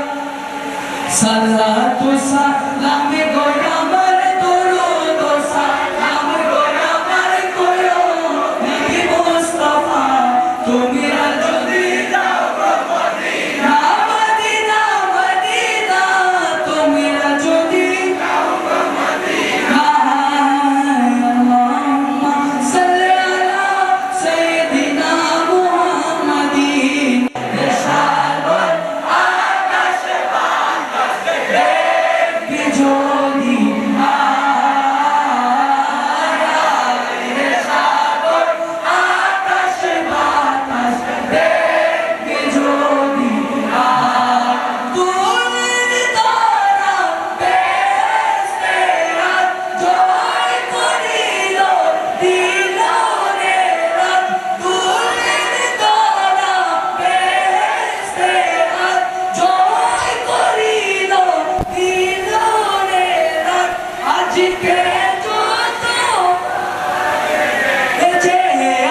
সালাতু সালাম গোয়া আমার দরুদ সালাম গোয়া আমার কোয়ো নবী মুস্তাফা। তুমি যদি যাও মদিনা, মদিনা মদিনা, তুমি যদি যাও মদিনা। আল্লাহুম্মা সাল্লি আলা সাইয়্যিদিনা মুহাম্মাদিন। সাগর আকাশে বাতাসে দেখবি যদি সাগর আকাশে বাতাসে দেখবি যদি তুলির তারা বেহেশতেরা জয় করিল দিল রে রাত। তুলির তারা বেহেশতেরা জয় করিল দিল রে রাত। আজকে যত যে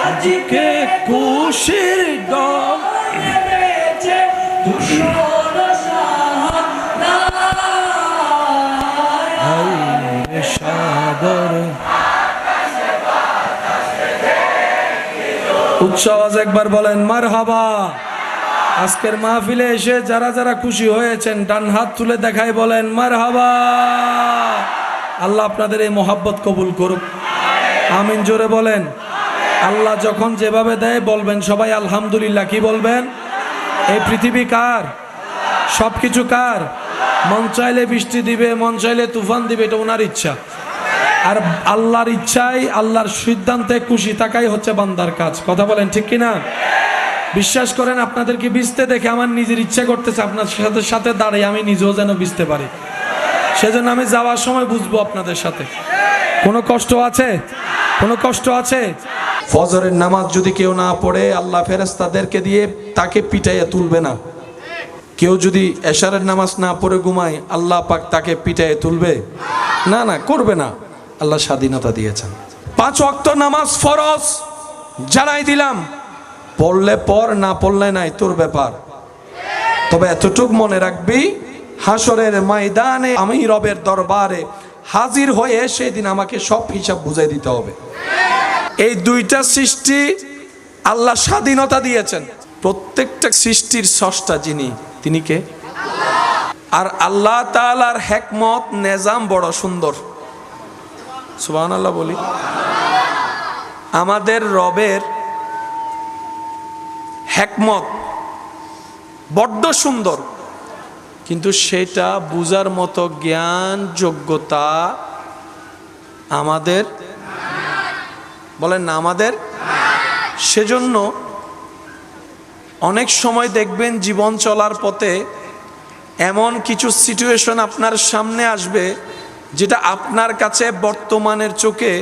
আজকে কে খুশির দল নেমেছে দুশর সাহানায়। সাগর। উচ্চ আওয়াজে একবার বলেন মারহাবা। আজকের মাহফিলে এসে যারা যারা খুশি হয়েছেন ডান হাত তুলে দেখাই বলেন মারহাবা। আল্লাহ আপনাদের এই মোহাব্বত কবুল করুক, আমিন জোরে বলেন। আল্লাহ যখন যেভাবে দেয় বলবেন সবাই আলহামদুলিল্লাহ। কি বলবেন? এই পৃথিবী কার? সব কিছু কার? মন চাইলে বৃষ্টি দিবে, মন চাইলে তুফান দিবে, এটা ওনার ইচ্ছা। আর আল্লাহর ইচ্ছাই, আল্লাহর সিদ্ধান্তে খুশি থাকাই হচ্ছে বান্দার কাজ। কথা বলেন ঠিক কিনা? বিশ্বাস করেন, আপনাদেরকে ভিজতে দেখে আমার নিজের ইচ্ছা করতেছে আপনার সাথে সাথে দাঁড়িয়ে আমি নিজেও যেন ভিজতে পারি। সেজন্য আমি যাওয়ার সময় বুঝবো আপনাদের সাথে। কোনো কষ্ট আছে? কোনো কষ্ট আছে? ফজরের নামাজ যদি কেউ না পড়ে আল্লাহ ফেরেশতাদেরকে দিয়ে তাকে পিটাইয়া তুলবে না। কেউ যদি এশারের নামাজ না পড়ে ঘুমায় আল্লাহ পাক তাকে পিটাইয়া তুলবে না, না করবে না। আল্লাহ স্বাধীনতা দিয়েছেন। 5 ওয়াক্ত নামাজ ফরজ জানাই দিলাম, পড়লে পড়, না পড়লে নাই, তোর ব্যাপার। তবে এতটুক মনে রাখবি, হাসরের ময়দানে আমি রবের দরবারে হাজির হয়ে সেদিন আমাকে সব হিসাব বুঝাই দিতে হবে। এই দুইটা সৃষ্টি আল্লাহ স্বাধীনতা দিয়েছেন। প্রত্যেকটা সৃষ্টির স্রষ্টা যিনি, তিনি কে? আর আল্লাহ তাআলার হিকমত নিজাম বড় সুন্দর। সুবহানাল্লাহ বলি। আমাদের রবের হিকমত বড্ড সুন্দর, কিন্তু সেটা বুঝার মতো জ্ঞান যোগ্যতা আমাদের, বলেন না আমাদের। সেজন্য অনেক সময় দেখবেন জীবন চলার পথে এমন কিছু সিচুয়েশন আপনার সামনে আসবে যেটা আপনার কাছে বর্তমানের চোখে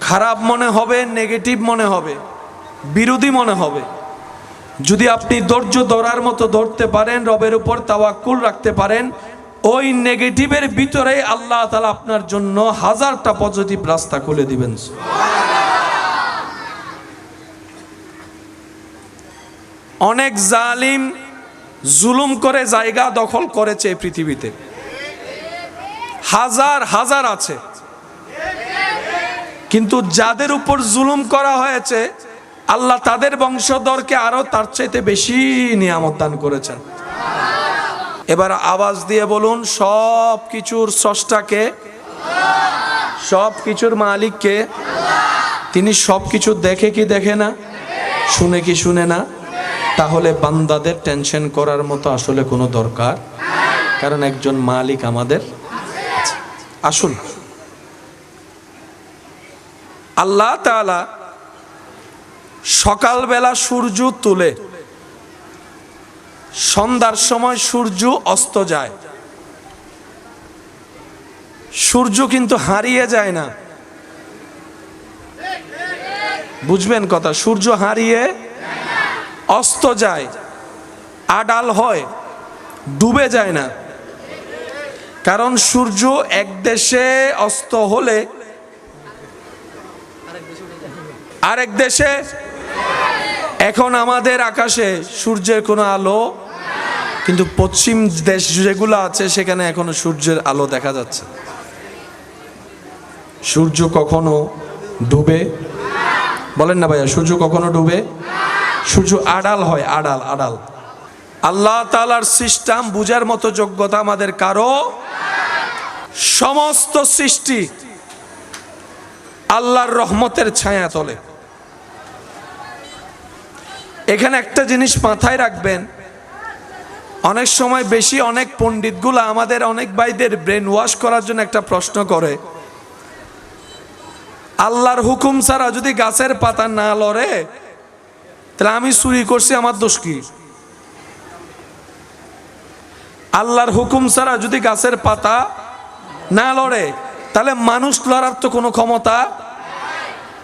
খারাপ মনে হবে, নেগেটিভ মনে হবে, বিরোধী মনে হবে। যদি আপনি ধৈর্য ধরার মতো ধরতে পারেন, রবের উপর তাওয়াক্কুল রাখতে পারেন, ওই নেগেটিভের ভিতরে আল্লাহ তাআলা আপনার জন্য হাজারটা পজিটিভ রাস্তা খুলে দিবেন। অনেক জালিম জুলুম করে জায়গা দখল করেছে এই পৃথিবীতে, হাজার হাজার আছে, কিন্তু যাদের উপর জুলুম করা হয়েছে আল্লাহ তাদের বংশধরকে আরো তার চাইতে বেশি নিয়ামত দান করেছেন। এবার আওয়াজ দিয়ে বলুন, সব কিছুর স্রষ্টাকে, সব কিছুর মালিককে। তিনি সব কিছু দেখে কি দেখে না, শুনে কি শুনে না? তাহলে বান্দাদের টেনশন করার মতো আসলে কোনো দরকার, কারণ একজন মালিক আমাদের আছে। আসুন, আল্লাহ তাআলা সকালবেলা সূর্য তুলে, সন্ধ্যার সময় সূর্য অস্ত যায়। সূর্য কিন্তু হারিয়ে যায় না, বুঝবেন কথা, সূর্য হারিয়ে অস্ত যায়, আড়াল হয়, ডুবে যায় না। কারণ সূর্য এক দেশে অস্ত হলে আরেক দেশে, এখন আমাদের আকাশে সূর্যের কোনো আলো, কিন্তু পশ্চিম দেশ যেগুলো আছে সেখানে এখনো সূর্যের আলো দেখা যাচ্ছে। সূর্য কখনো ডুবে, বলেন না ভাইয়া, সূর্য কখনো ডুবে, সূর্য আড়াল হয়, আড়াল আড়াল। আল্লাহ তাআলার সিস্টেম বুঝার মতো যোগ্যতা আমাদের কারো। সমস্ত সৃষ্টি আল্লাহর রহমতের ছায়া তলে। এখানে একটা জিনিস মাথায় রাখবেন, অনেক সময় বেশি অনেক পণ্ডিতগুলা আমাদের অনেক ভাইদের ব্রেন ওয়াশ করার জন্য একটা প্রশ্ন করে, আল্লাহর হুকুম ছাড়া যদি গাছের পাতা না লড়ে তাহলে আমি চুরি করছি, আমার দোষ কি? আল্লাহর হুকুম ছাড়া যদি গাছের পাতা না লড়ে তাহলে মানুষ লড়ার তো কোনো ক্ষমতা,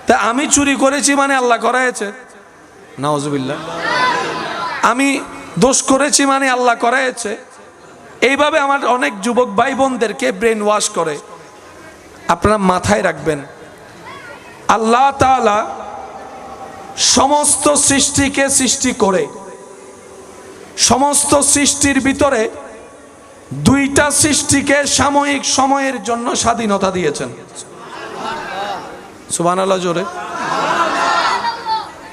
তা আমি চুরি করেছি মানে আল্লাহ করাইছে, নাউজুবিল্লাহ। আমি দোষ করেছি মানে আল্লাহ করাইছে। এইভাবে আমার অনেক যুবক ভাই বোনদেরকে ব্রেন ওয়াশ করে। আপনারা মাথায় রাখবেন, আল্লাহ তাআলা সমস্ত সৃষ্টিকে সৃষ্টি করে সমস্ত সৃষ্টির ভিতরে দুইটা সৃষ্টিকে সাময়িক সময়ের জন্য স্বাধীনতা দিয়েছেন। সুবহানাল্লাহ জোরে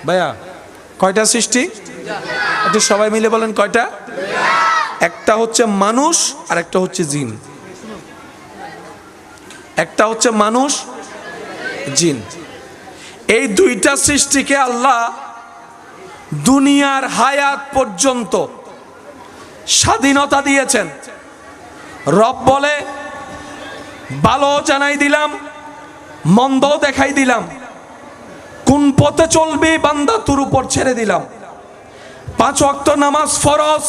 ভাইয়া, কয়টা সৃষ্টি? একটু সবাই মিলে বলেন কয়টা? একটা হচ্ছে মানুষ আর একটা হচ্ছে জিন। একটা হচ্ছে মানুষ, জিন। এই দুইটা সৃষ্টিকে আল্লাহ দুনিয়ার হায়াত পর্যন্ত স্বাধীনতা দিয়েছেন। রব বলে, ভালো জানাই দিলাম, মন্দ দেখাই দিলাম, কোন পথে চলবি বান্দা তোর উপর ছেড়ে দিলাম। 5 ওয়াক্ত নামাজ ফরজ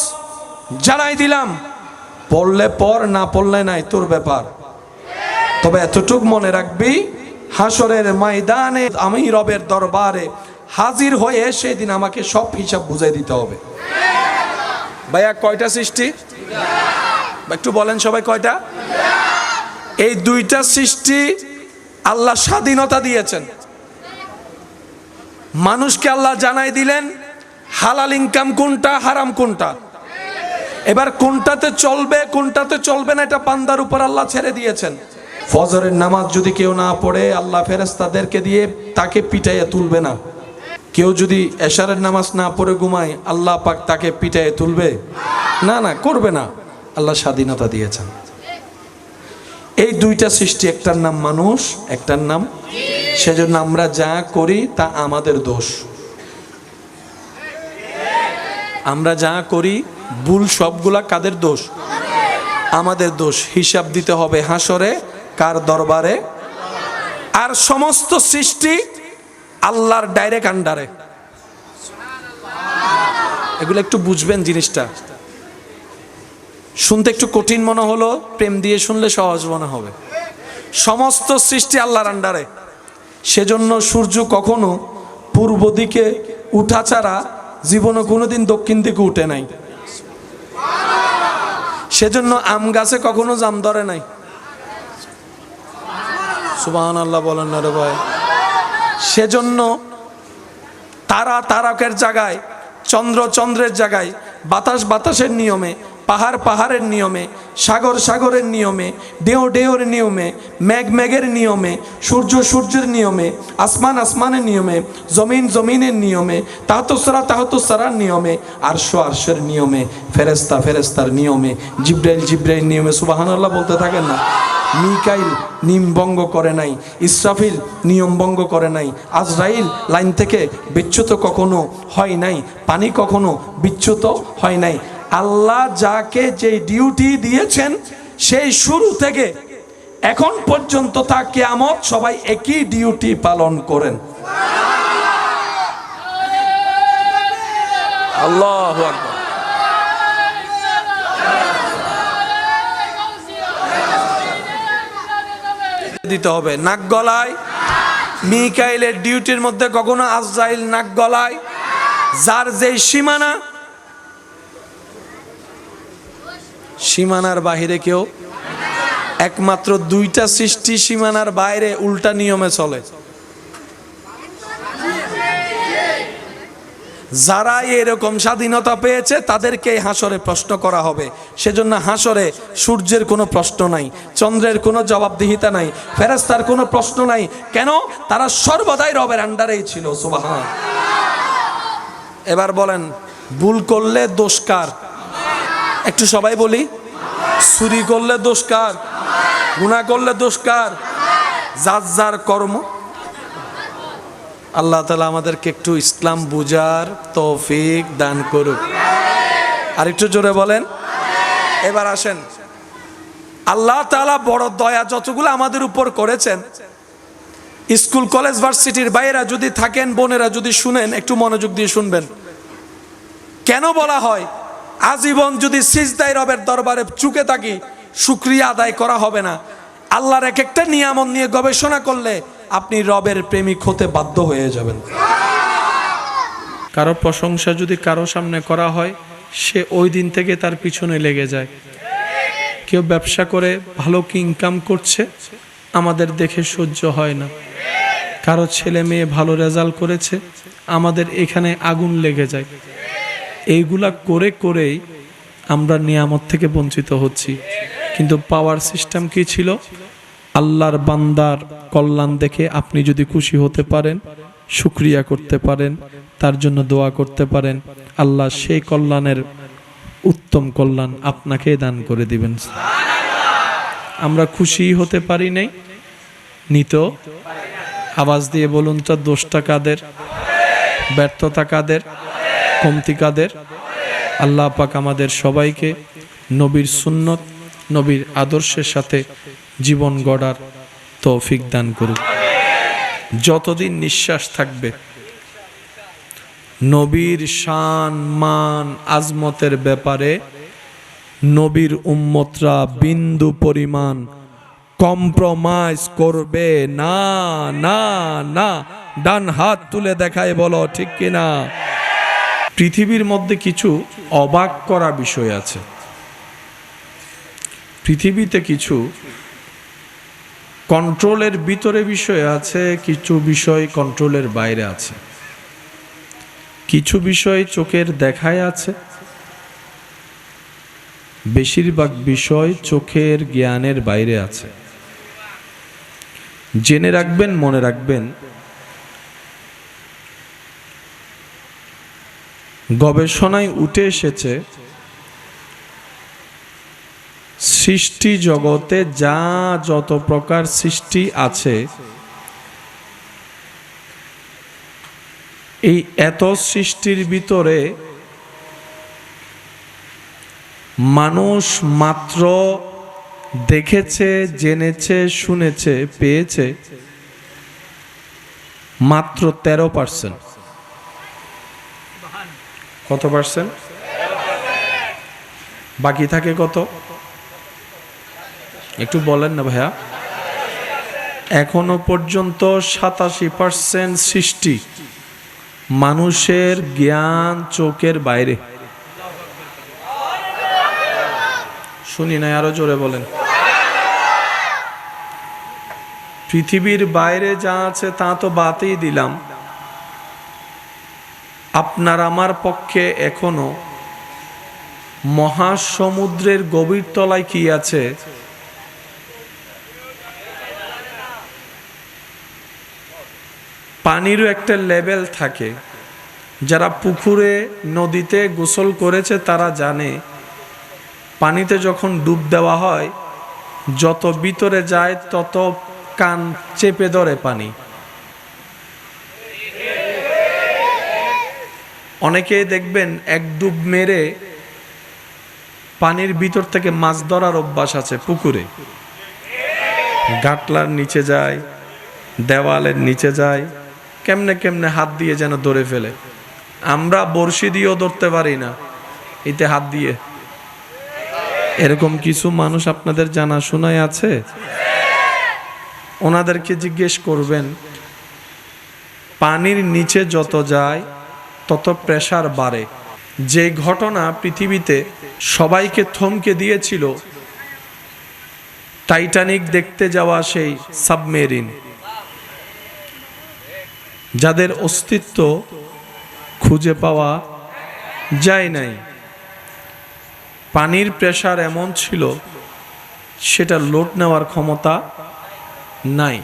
জানাই দিলাম, পড়লে পড়, না পড়লে নাই, তোর ব্যাপার। তবে এতটুক মনে রাখবি, হাসরের ময়দানে আমি রবের দরবারে হাজির হয়ে সেদিন আমাকে সব হিসাব বুঝাই দিতে হবে। ভাইয়া কয়টা সৃষ্টি? একটু বলেন সবাই কয়টা? এই দুইটা সৃষ্টি আল্লাহ স্বাধীনতা দিয়েছেন। মানুষকে আল্লাহ জানাই দিলেন হালাল ইনকাম কোনটা, হারাম কোনটা। এবার কোনটাতে চলবে কোনটাতে চলবে না এটা বান্দার উপর আল্লাহ ছেড়ে দিয়েছেন। ফজরের নামাজ যদি কেউ না পড়ে আল্লাহ ফেরেশতাদেরকে দিয়ে তাকে পিটাইয়া তুলবে না। কেউ যদি এশারের নামাজ না পড়ে ঘুমায় আল্লাহ পাক তাকে পিটাইয়া তুলবে না, না করবে না। আল্লাহ স্বাধীনতা দিয়েছেন। এই দুইটা সৃষ্টি, একটার নাম মানুষ, একটার নাম, সেজন্য আমরা যা করি তা আমাদের দোষ। আমরা যা করি ভুল সবগুলা কাদের দোষ? আমাদের দোষ। হিসাব দিতে হবে হাসরে, কার দরবারে? আর সমস্ত সৃষ্টি আল্লাহর ডাইরেক্ট আন্ডারে। এগুলো একটু বুঝবেন জিনিসটা। শুনতে একটু কঠিন মনে হলো, প্রেম দিয়ে শুনলে সহজ মনে হবে। সমস্ত সৃষ্টি আল্লাহর আন্ডারে। সেজন্য সূর্য কখনো পূর্ব দিকে উঠা ছাড়া জীবনে কোনোদিন দক্ষিণ দিকে উঠে নাই। সেজন্য আম গাছে কখনো জাম ধরে নাই। সুবহানাল্লাহ বলেন না রে ভাই। সেজন্য তারা তারকের জায়গায়, চন্দ্র চন্দ্রের জায়গায়, বাতাস বাতাসের নিয়মে, পাহাড় পাহাড়ের নিয়মে, সাগর সাগরের নিয়মে, ঢেউ ঢেউর নিয়মে, মেঘ মেঘের নিয়মে, সূর্য সূর্যের নিয়মে, আসমান আসমানের নিয়মে, জমিন জমিনের নিয়মে, তাহতসরা তাহতসরার নিয়মে, আরশ আরশের নিয়মে, ফেরেস্তা ফেরেস্তার নিয়মে, জিব্রাইল জিব্রাইল নিয়মে। সুবহানাল্লাহ বলতে থাকেন না। মিকাইল নিয়ম ভঙ্গ করে নাই, ইসরাফিল নিয়ম ভঙ্গ করে নাই, আজরাইল লাইন থেকে বিচ্যুত কখনো হয় নাই, পানি কখনো বিচ্যুত হয় নাই। আল্লাহ যাকে যে ডিউটি দিয়েছেন সেই শুরু থেকে এখন পর্যন্ত তা কিয়ামত সবাই একই ডিউটি পালন করেন। আল্লাহু আকবার। দিতে হবে নাক গলায়। মিকাইলের ডিউটির মধ্যে কখনো আজরাইল নাক গলায়। যার যেই সীমানা, সীমানার বাহিরে কেউ, একমাত্র দুইটা সৃষ্টি সীমানার বাইরে উল্টা নিয়মে চলে। যারা এরকম স্বাধীনতা পেয়েছে তাদেরকে হাসরে প্রশ্ন করা হবে। সেজন্য হাসরে সূর্যের কোনো প্রশ্ন নাই, চন্দ্রের কোনো জবাবদিহিতা নাই, ফেরেশতার কোনো প্রশ্ন নাই। কেন? তারা সর্বদাই রবের আন্ডারেই ছিল। সুবহান। এবার বলেন, ভুল করলে দোষ কার? একটু সবাই বলি। চুরি করলে দোষ কার? গুনাহ করলে দোষ কার? যার যার কর্ম। আল্লাহ তাআলা আমাদেরকে একটু ইসলাম বুঝার তৌফিক দান করুক। আর একটু জোরে বলেন। এবার আসেন, আল্লাহ তাআলা বড় দয়া যতগুলো আমাদের উপর করেছেন, স্কুল কলেজ ভার্সিটির বাইরা যদি থাকেন, বোনেরা যদি শুনেন, একটু মনোযোগ দিয়ে শুনবেন। কেন বলা হয় আজীবন যদি সিজদায় রবের দরবারে চুকে থাকি শুকরিয়া আদায় করা হবে না? আল্লাহর এক একটা নিয়ামত নিয়ে গবেষণা করলে আপনি রবের প্রেমিক হতে বাধ্য হয়ে যাবেন। কারো প্রশংসা যদি কারো সামনে করা হয়, সে ওই দিন থেকে তার পিছনে লেগে যায়। কেউ ব্যবসা করে ভালো কি ইনকাম করছে, আমাদের দেখে সহ্য হয় না। কারো ছেলে মেয়ে ভালো রেজাল্ট করেছে, আমাদের এখানে আগুন লেগে যায়। এইগুলা করে করেই আমরা নিয়ামত থেকে বঞ্চিত হচ্ছি। কিন্তু পাওয়ার সিস্টেম কি ছিল? আল্লাহর বান্দার কল্যাণ দেখে আপনি যদি খুশি হতে পারেন, শুকরিয়া করতে পারেন, তার জন্য দোয়া করতে পারেন, আল্লাহ সেই কল্যাণের উত্তম কল্যাণ আপনাকে দান করে দিবেন। আমরা খুশি হতে পারি নাই, নিত আওয়াজ দিয়ে বলুন তো, দোষটা কাদের? ব্যর্থতা কাদের? কমতি কাদের? আল্লাহ পাক আমাদের সবাইকে নবীর সুন্নত, নবীর আদর্শের সাথে জীবন গড়ার তৌফিক দান করুক। যতদিন নিঃশ্বাস থাকবে নবীর শান মান আজমতের ব্যাপারে নবীর উম্মতরা বিন্দু পরিমাণ কম্প্রোমাইজ করবে না, না, না। ডান হাত তুলে দেখায় বলো ঠিক কিনা? পৃথিবীর মধ্যে কিছু অবাক করা বিষয় আছে। পৃথিবীতে কিছু কন্ট্রোলের ভিতরে বিষয় আছে, কিছু বিষয় কন্ট্রোলের বাইরে আছে। কিছু বিষয় চোখের দেখায় আছে, বেশিরভাগ বিষয় চোখের জ্ঞানের বাইরে আছে। জেনে রাখবেন, মনে রাখবেন, গবেষণায় উঠে এসেছে সৃষ্টি জগতে যা যত প্রকার সৃষ্টি আছে, এই এত সৃষ্টির ভিতরে মানুষ মাত্র দেখেছে, জেনেছে, শুনেছে, পেয়েছে মাত্র 13%। কত পার্সেন্ট? বাকি থাকে কত? একটু বলেন না ভাইয়া। এখনো পর্যন্ত 87% সৃষ্টি মানুষের জ্ঞান চোখের বাইরে। শুনি না, আরো জোরে বলেন। পৃথিবীর বাইরে যা আছে তা তো বাদই দিলাম, আপনার আমার পক্ষে এখনো মহাসমুদ্রের গভীর তলায় কি আছে পানিরও একটা লেভেল থাকে। যারা পুকুরে নদীতে গোসল করেছে তারা জানে পানিতে যখন ডুব দেওয়া হয় যত ভিতরে যায় তত কান চেপে ধরে পানি। অনেকেই দেখবেন এক ডুব মেরে পানির ভিতর থেকে মাছ ধরার অভ্যাস আছে। পুকুরে গাটলার নিচে যায়, দেওয়ালের নিচে যায়, কেমনে কেমনে হাত দিয়ে যেন ধরে ফেলে। আমরা বড়শি দিয়েও ধরতে পারি না, এতে হাত দিয়ে। এরকম কিছু মানুষ আপনাদের জানা শোনায় আছে? ওনাদেরকে জিজ্ঞেস করবেন, পানির নিচে যত যায় তত প্রেসার বাড়ে। যে ঘটনা পৃথিবীতে সবাইকে থমকে দিয়েছিল, টাইটানিক দেখতে যাওয়া সেই সাবমেরিন, যাদের অস্তিত্ব খুঁজে পাওয়া যায় নাই, পানির প্রেসার এমন ছিল সেটা লোড নেওয়ার ক্ষমতা নাই।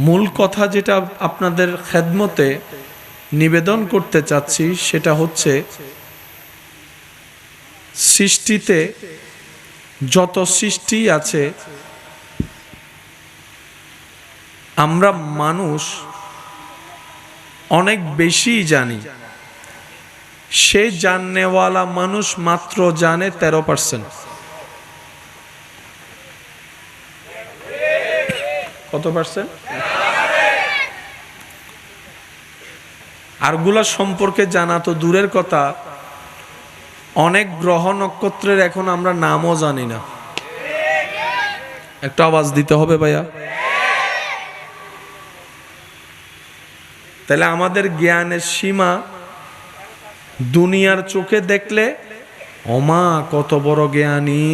মূল কথা যেটা আপনাদের খেদমতে নিবেদন করতে চাচ্ছি সেটা হচ্ছে, সৃষ্টিতে যত সৃষ্টি আছে আমরা মানুষ অনেক বেশি জানি। সে জাননেওয়ালা মানুষ মাত্র জানে 13%। কত পার্সেন্ট? আরগুলা সম্পর্কে জানা তো দূরের কথা, অনেক গ্রহ নক্ষত্রের এখন আমরা নামও জানি না। একটা আওয়াজ দিতে হবে ভাইয়া। তাহলে আমাদের জ্ঞানের সীমা দুনিয়ার চোখে দেখলে ওমা কত বড় জ্ঞানী,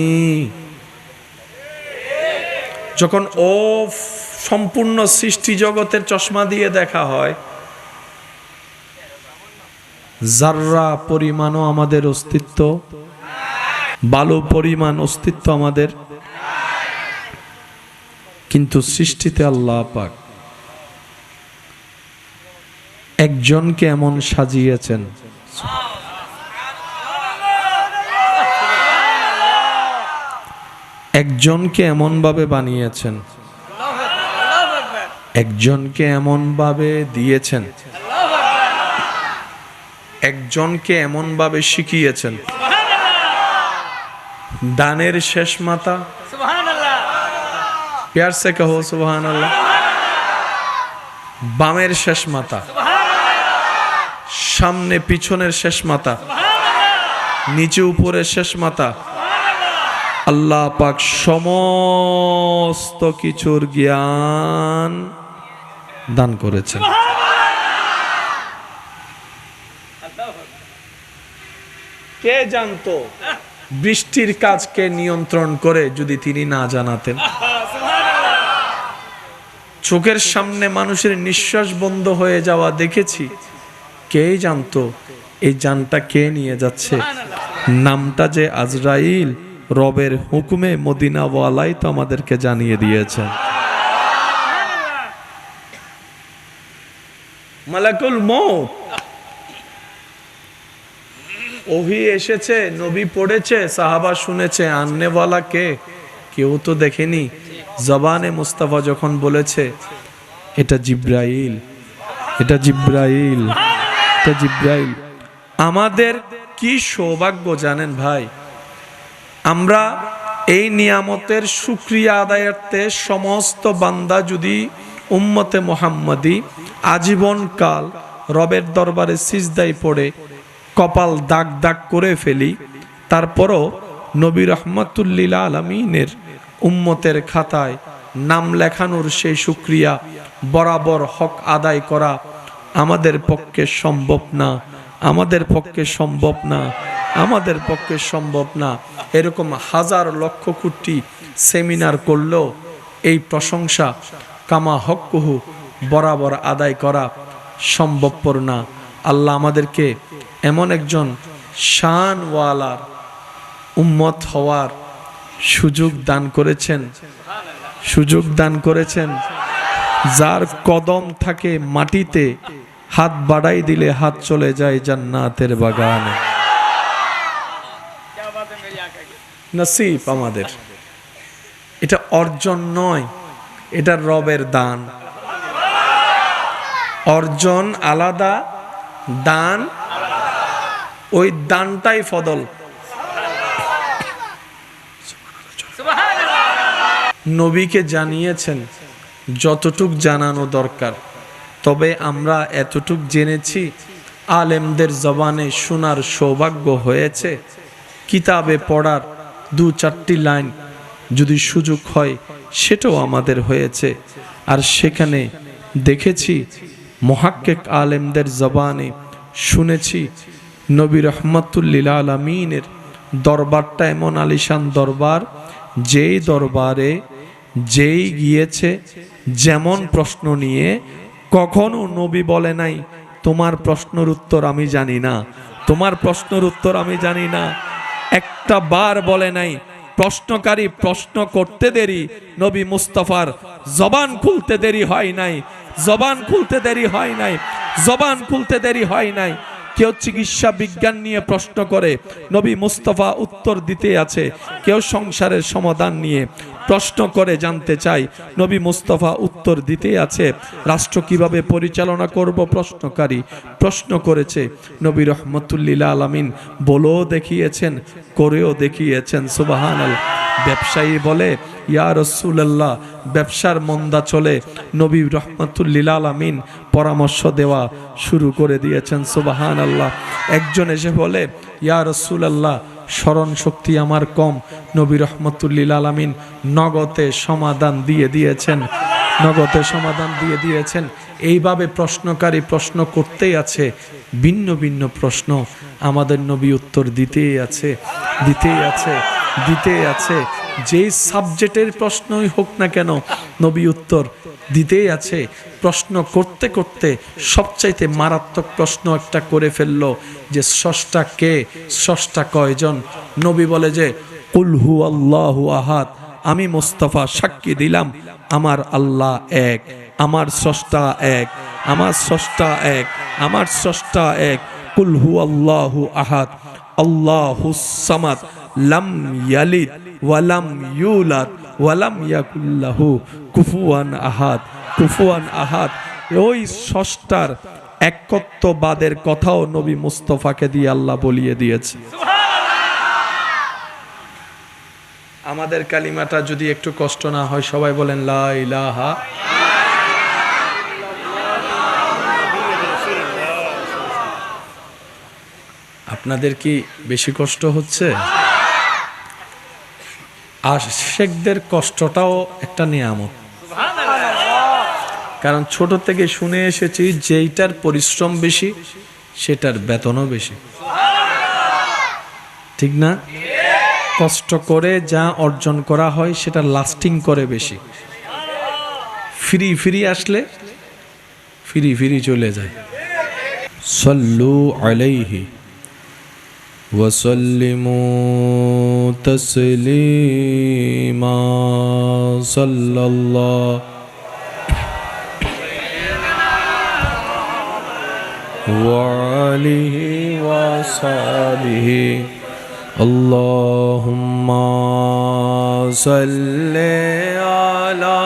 যখন ও সম্পূর্ণ সৃষ্টি জগতের চশমা দিয়ে দেখা হয়, জাররা পরিমাণও আমাদের অস্তিত্ব, বালু পরিমাণ অস্তিত্ব আমাদের, কিন্তু সৃষ্টিতে আল্লাহ পাক একজনকে এমন সাজিয়েছেন, একজনকে এমন ভাবে বানিয়েছেন, একজনকে এমন ভাবে দিয়েছেন, একজনকে এমন ভাবে শিখিয়েছেন। দানের শেষ মাতা, প্যার সে কহো সুবহানাল্লাহ। বামের শেষ মাতা, সামনে পিছনের শেষ মাতা, নিচে উপরের শেষ মাতা, আল্লাহ পাক সমস্ত কিছুর জ্ঞান দান করেছেন। কে জানতো বৃষ্টির কাজকে নিয়ন্ত্রণ করে যদি তিনি না জানাতেন? চোখের সামনে মানুষের নিঃশ্বাস বন্ধ হয়ে যাওয়া দেখেছি, কে জানতো এই জানটা কে নিয়ে যাচ্ছে? নামটা যে আজরাইল, রবের হুকুমে মদিনাওয়ালাই তো আমাদেরকে জানিয়ে দিয়েছেন। মালাকুল মউত ওহি এসেছে, নবী পড়েছে, সাহাবা শুনেছে, আননেওয়ালা কে? কেউ তো দেখেনি। জবানে মুস্তাফা যখন বলেছে এটা জিব্রাইল, এটা জিব্রাইল, এটা জিব্রাইল, আমাদের কি সৌভাগ্য জানেন ভাই, আমরা এই নিয়ামতের শুকরিয়া আদায়ার্থে সমস্ত বান্দা যদি উম্মতে মুহাম্মাদি আজীবনকাল রবের দরবারে সিজদায় পড়ে কপাল দাগ দাগ করে ফেলি, তারপরও নবী রহমাতুল্লিল আলামিনের উম্মতের খাতায় নাম লেখানোর সেই শুকরিয়া বরাবর হক আদায় করা আমাদের পক্ষে সম্ভব না, আমাদের পক্ষে সম্ভব না, আমাদের পক্ষে সম্ভব না। এরকম হাজার লক্ষ কোটি সেমিনার করলেও এই প্রশংসা কামা হক্কুহু বরাবর আদায় করা সম্ভবপর না। আল্লাহ আমাদেরকে এমন একজন শানওয়ালার উম্মত হওয়ার সুযোগ দান করেছেন, সুযোগ দান করেছেন, যার কদম থাকে মাটিতে, হাত বাড়াই দিলে হাত চলে যায় জান্নাতের বাগানে। নসিব আমাদের, এটা অর্জন নয়, এটা রবের দান। অর্জন আলাদা, দান ওই দানটাই ফদল। নবীকে জানিয়েছেন যতটুক জানানো দরকার, তবে আমরা এতটুক জেনেছি, আলেমদের জবানে শোনার সৌভাগ্য হয়েছে, কিতাবে পড়ার দু চারটি লাইন যদি সুযোগ হয় সেটাও আমাদের হয়েছে। আর সেখানে দেখেছি মুহাক্কিক আলেমদের জবানে শুনেছি নবী রহমাতুল্লিল আলামিনের দরবারটা এমন আলিশান দরবার, যেই দরবারে যেই গিয়েছে যেমন প্রশ্ন নিয়ে, কখনো নবী বলে নাই তোমার প্রশ্নের উত্তর আমি জানি না, তোমার প্রশ্নের উত্তর আমি জানি না। একটা বার বলে নাই প্রশ্নকারী প্রশ্ন করতে দেরি, নবী মুস্তাফার জবান খুলতে দেরি হয় নাই, জবান খুলতে দেরি হয় নাই, জবান খুলতে দেরি হয় নাই। কেউ চিকিৎসা বিজ্ঞান নিয়ে প্রশ্ন করে, নবী মুস্তাফা উত্তর দিতে আছে। কেউ সংসারের সমাধান নিয়ে প্রশ্ন করে জানতে চাই, নবী মুস্তাফা উত্তর দিতে আছে। রাষ্ট্র কিভাবে পরিচালনা করব, প্রশ্নকারী প্রশ্ন করেছে, নবী রহমতুল্লিল আলামিন বলেও দেখিয়েছেন, করেও দেখিয়েছেন। সুবহানাল্লাহ। ব্যবসায়ী বলে ইয়া রাসূলুল্লাহ ব্যবসার মন্দা চলে, নবী রহমতুল্লিল আলামিন পরামর্শ দেওয়া শুরু করে দিয়েছেন। সুবহানাল্লাহ। একজন এসে বলে ইয়া রাসূলুল্লাহ স্মরণ শক্তি আমার কম, নবী রহমতুল্লিল আলামিন নগদে সমাধান দিয়ে দিয়েছেন, নগদে সমাধান দিয়ে দিয়েছেন। এইভাবে প্রশ্নকারী প্রশ্ন করতেই আছে, ভিন্ন ভিন্ন প্রশ্ন আমাদের নবী উত্তর দিতেই আছে, দিতেই আছে, দিতেই আছে। যেই সাবজেক্টের প্রশ্নই হোক না কেন নবী উত্তর দিতেই আছে। প্রশ্ন করতে করতে সবচাইতে মারাত্মক প্রশ্ন একটা করে ফেললো যে স্রষ্টা কে, স্রষ্টা কয়জন? নবী বলে যে কুল হু আল্লাহু আহাদ, আমি মুস্তাফা সাক্ষী দিলাম আমার আল্লাহ এক, আমার স্রষ্টা এক, আমার স্রষ্টা এক, আমার স্রষ্টা এক। কুল হু আল্লাহু আহাদ আল্লাহুস সামাদ লাম ইয়ালিদ ওয়ালাম ইউলাদ ওয়ালাম ইয়াকুল লাহু কুফুয়ান আহাদ, কুফুয়ান আহাদ। ওই স্রষ্টার একত্ববাদের কথাও নবী মুস্তাফাকে দিয়ে আল্লাহ বলিয়ে দিয়েছে। আমাদের কালিমাটা যদি একটু কষ্ট না হয়, সবাই বলেন লা ইলাহা। আপনাদের কি বেশি কষ্ট হচ্ছে? আশিকদের কষ্টটাও একটা নিয়ামত, কারণ ছোট থেকে শুনে এসেছি যেইটার পরিশ্রম বেশি সেটার বেতনও বেশি, ঠিক না? কষ্ট করে যা অর্জন করা হয় সেটা লাস্টিং করে বেশি। ফ্রি ফ্রি আসলে ফ্রি ফ্রি চলে যায়। সাল্লু আলাইহি ওয়াসাল্লিমু তাসলিমা সাল্লাল্লাহু ওয়া আলিহি ওয়া সাহবিহি আল্লাহুম্মা সাল্লি আলা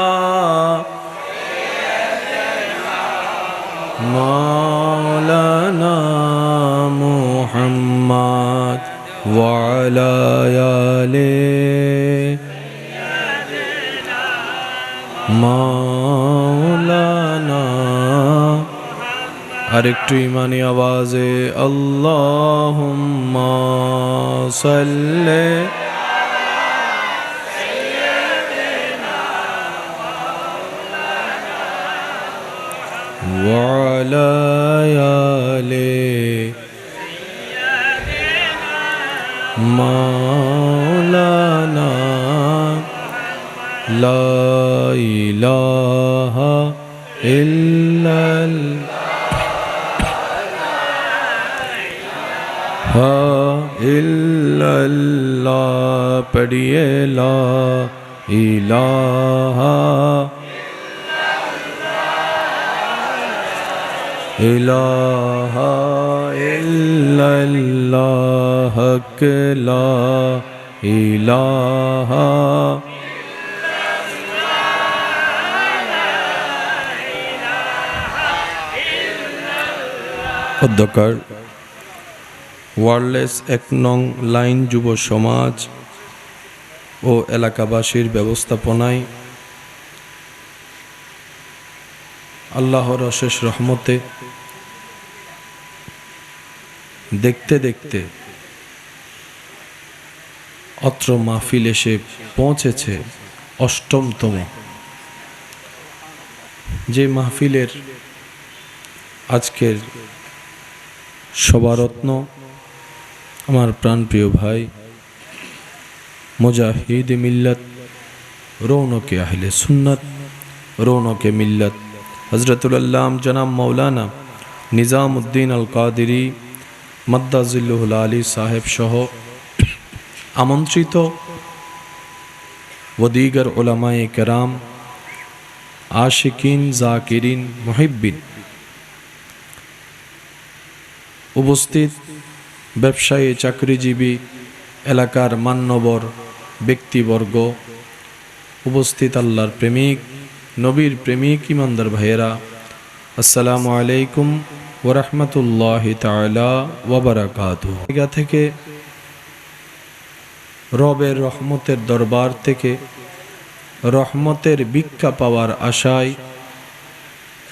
মাওলানা وعلى آل মাওলানা। আরেকটু ইমানি আওয়াজে আল্লাহুম্মা সাল্লি وعلى آل مولانا لا إله إلا الله पढ़िए ला इलाहा इलाहा इल्लल्लाह हक ला इलाहा অধ্যকার ওয়ারলেস ১ নং লাইন যুব সমাজ ও এলাকাবাসীর ব্যবস্থাপনায় আল্লাহর অশেষ রহমতে দেখতে দেখতে অত্র মাহফিল এসে পৌঁছেছে ৮ম, যে মাহফিলের আজকের সভারত্ন আমার প্রাণপ্রিয় ভাই মুজাহিদ মিল্লাত, রৌনকে আহলে সুন্নাত, রৌনকে মিল্লাত হযরতুল আল্লাম জনাব মৌলানা নিজামউদ্দিন আল কাদেরী মাদ্দাজিল্লুহুল আলী সাহেব সহ আমন্ত্রিত ওদিগার উলামায়ে কেরাম, আশিকিন, জাকিরিন, মুহিব্বিন, উপস্থিত ব্যবসায়ী, চাকরিজীবী, এলাকার মান্যবর ব্যক্তিবর্গ, উপস্থিত আল্লাহর প্রেমিক, নবীর প্রেমিক, ইমানদার ভাইয়েরা, আসসালামু আলাইকুম ওয়া রাহমাতুল্লাহি তাআলা ওয়া বারাকাতুহু। জায়গা থেকে রবের রহমতের দরবার থেকে রহমতের ভিক্ষা পাওয়ার আশায়,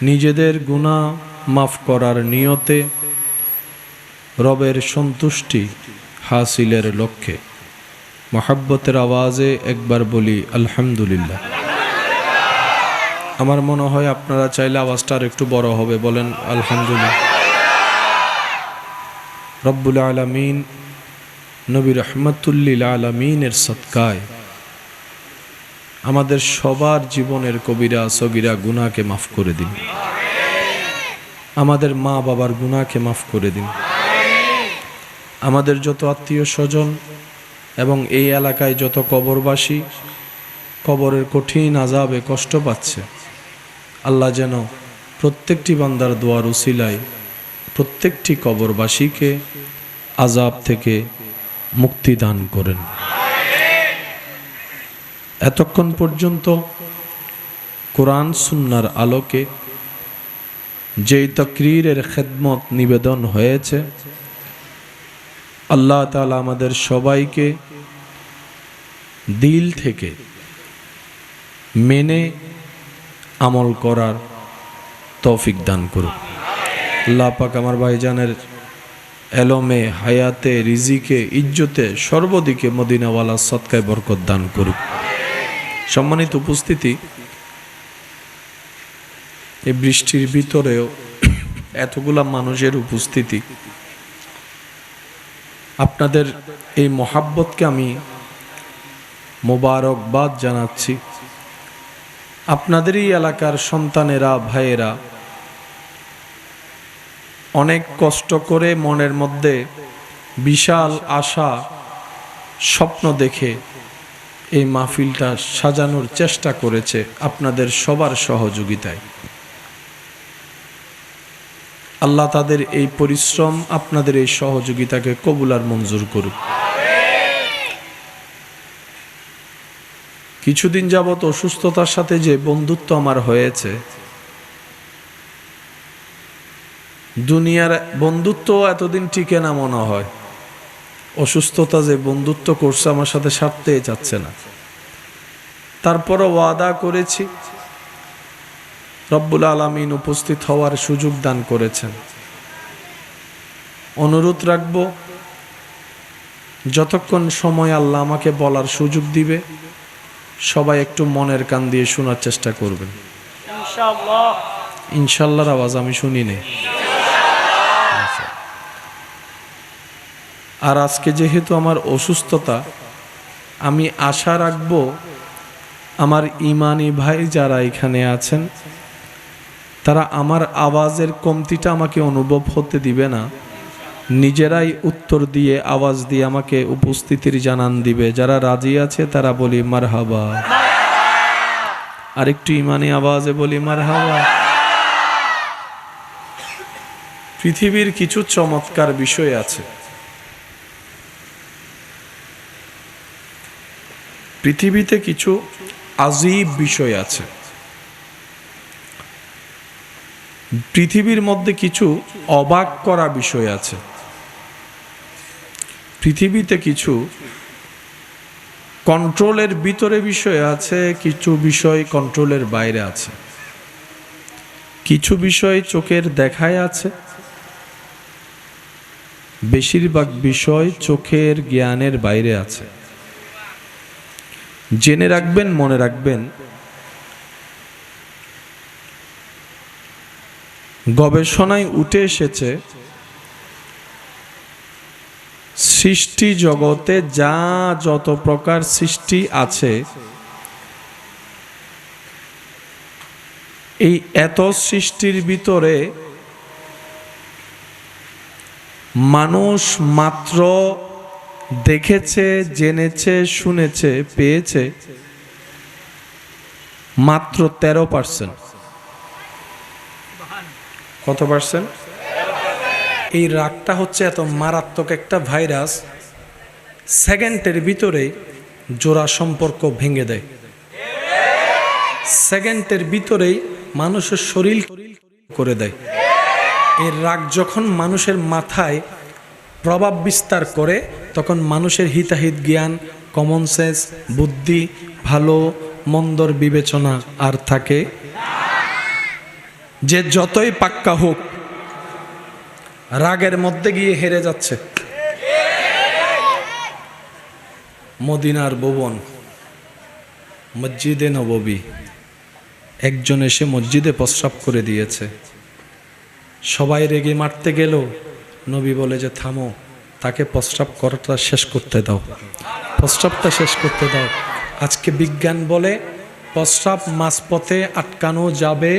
নিজেদের গুনাহ মাফ করার নিয়তে, রবের সন্তুষ্টি হাসিলের লক্ষ্যে মহব্বতের আওয়াজে একবার বলি আলহামদুলিল্লাহ। আমার মনে হয় আপনারা চাইলে আওয়াজটা আর একটু বড় হবে, বলেন আলহামদুলিল্লাহ। রব্বুল আলামিন নবী রাহমাতুল লিল আলামিনের সদকায় আমাদের সবার জীবনের কবিরা সগীরা গুনাহকে মাফ করে দিন, আমাদের মা বাবার গুনাহকে মাফ করে দিন, আমাদের যত আত্মীয় স্বজন এবং এই এলাকায় যত কবরবাসী কবরের কঠিন আযাবে কষ্ট পাচ্ছে, আল্লাহ যেন প্রত্যেকটি বান্দার দোয়ার উসিলায় প্রত্যেকটি কবরবাসীকে আযাব থেকে মুক্তি দান করেন। এতক্ষণ পর্যন্ত কোরআন সুন্নাহর আলোকে যেই তাকরীরের খেদমত নিবেদন হয়েছে, আল্লাহ তাআলা আমাদের সবাইকে দিল থেকে মেনে আমল করার তৌফিক দান করুন। আল্লাহ পাক আমার ভাইজানের এলমে, হায়াতে, রিজিকে, ইজ্জতে, সর্বদিকে মদিনাওয়ালা সদকায় বরকত দান করুন। সম্মানিত উপস্থিতি, এই বৃষ্টির ভিতরেও এতগুলা মানুষের উপস্থিতি, আপনাদের এই মহাব্বতকে আমি মোবারকবাদ জানাচ্ছি। আপনাদেরই এলাকার সন্তানেরা, ভাইয়েরা অনেক কষ্ট করে মনের মধ্যে বিশাল আশা, স্বপ্ন দেখে এই মাহফিলটা সাজানোর চেষ্টা করেছে আপনাদের সবার সহযোগিতায়। আল্লাহ তাদের এই পরিশ্রম, আপনাদের এই সহযোগিতাকে কবুল আর মঞ্জুর করুক। কিছুদিন যাবত অসুস্থতার সাথে যে বন্ধুত্ব আমার হয়েছে, দুনিয়ার বন্ধুত্ব এতদিন টিকে না মনে হয়। অসুস্থতা যে বন্ধুত্ব করছে আমার সাথে সারতে যাচ্ছে না, তারপরও ওয়াদা করেছি। রব্বুল আলামিন উপস্থিত হওয়ার সুযোগ দান করেছেন। অনুরোধ রাখব, যতক্ষণ সময় আল্লাহ আমাকে বলার সুযোগ দিবে সবাই একটু মনের কান দিয়ে শোনার চেষ্টা করবেন। ইনশাল্লাহর আওয়াজ আমি শুনি নেই। আর আজকে যেহেতু আমার অসুস্থতা, আমি আশা রাখব আমার ইমানি ভাই যারা এখানে আছেন তারা আমার আওয়াজের কমতিটা আমাকে অনুভব হতে দিবে না, নিজেরাই উত্তর দিয়ে আওয়াজ দিয়ে আমাকে উপস্থিতির জানান দিবে। যারা রাজি আছে তারা বলি মারহাবা, আর একটু ইমানি আওয়াজে বলি মারহাবা। পৃথিবীর কিছু চমৎকার বিষয় আছে, পৃথিবীতে কিছু আজীব বিষয় আছে, পৃথিবীর মধ্যে কিছু অবাক করা বিষয় আছে, পৃথিবীতে কিছু কন্ট্রোলের ভিতরে বিষয় আছে, কিছু বিষয় কন্ট্রোলের বাইরে আছে, কিছু বিষয় চোখের দেখায় আছে, বেশিরভাগ বিষয় চোখের জ্ঞানের বাইরে আছে। জেনে রাখবেন, মনে রাখবেন, গবেষণায় উঠে এসেছে সৃষ্টি জগতে যা যত প্রকার সৃষ্টি আছে, এই এত সৃষ্টির ভিতরে মানুষ মাত্র দেখেছে, জেনেছে, শুনেছে, পেয়েছে মাত্র 13%। কত পার্সেন্ট? এই রাগটা হচ্ছে এত মারাত্মক একটা ভাইরাস, সেকেন্ডের ভিতরে জোড়া সম্পর্ক ভেঙে দেয়, সেকেন্ডের ভিতরেই মানুষের শরীর করে দেয়। এই রাগ যখন মানুষের মাথায় প্রভাব বিস্তার করে তখন মানুষের হিতাহিত জ্ঞান, কমন সেন্স, বুদ্ধি, ভালো মন্দর বিবেচনা আর থাকে। যে যতই পাক্কা হোক রাগের মধ্যে গিয়ে হেরে যাচ্ছে। মদিনার ভুবন মসজিদে নববী, একজন এসে মসজিদে প্রস্রাব করে দিয়েছে, সবাই রেগে মারতে গেল, নবী বলে যে থামো, তাকে প্রস্রাব করাটা শেষ করতে দাও, প্রস্রাবটা শেষ করতে দাও। আজকে বিজ্ঞান বলে প্রস্রাব মাঝপথে আটকানো যাবে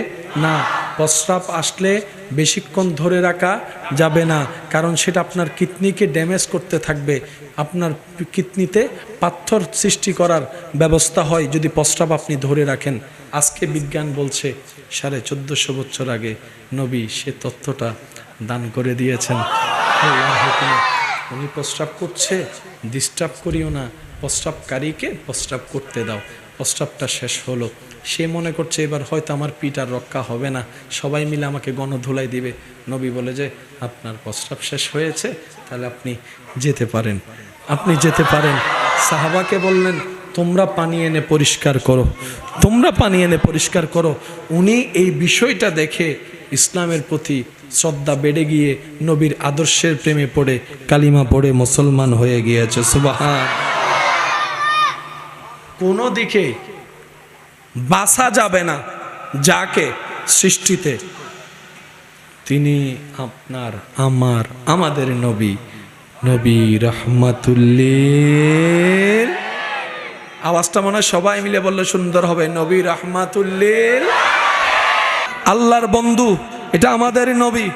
না, প্রস্রাব আসলে বেশিক্ষণ ধরে রাখা যাবে না, কারণ সেটা আপনার কিডনিকে ড্যামেজ করতে থাকবে, আপনার কিডনিতে পাথর সৃষ্টি করার ব্যবস্থা হয় যদি প্রস্রাব আপনি ধরে রাখেন। আজকে বিজ্ঞান বলছে 1450 বছর আগে নবী সে তথ্যটা দান করে দিয়েছেন। আল্লাহর হুকুমে উনি প্রস্রাব করছে, ডিস্টার্ব করিও না, প্রস্রাবকারীকে প্রস্রাব করতে দাও। প্রস্রাবটা শেষ হলো, সে মনে করছে এবার হয়তো আমার পিঠ আর রক্ষা হবে না, সবাই মিলে আমাকে গণধুলাই দিবে। নবী বলে যে আপনার প্রস্রাব শেষ হয়েছে, তাহলে আপনি যেতে পারেন, আপনি যেতে পারেন। সাহাবাকে বললেন তোমরা পানি এনে পরিষ্কার করো, তোমরা পানি এনে পরিষ্কার করো। উনি এই বিষয়টা দেখে ইসলামের প্রতি শ্রদ্ধা বেড়ে গিয়ে নবীর আদর্শের প্রেমে পড়ে কালিমা পড়ে মুসলমান হয়ে গিয়েছে। সুবহান। কোনো দিকে বাসা যাবে না যাকে সৃষ্টিতে, তিনি আপনার আমার আমাদের নবী, নবী রাহমাতুল্লিল। আওয়াজটা মনে হয় সবাই মিলে বললে সুন্দর হবে, নবী রাহমাতুল্লিল। আল্লাহর বন্ধু, এটা আমাদের নবী।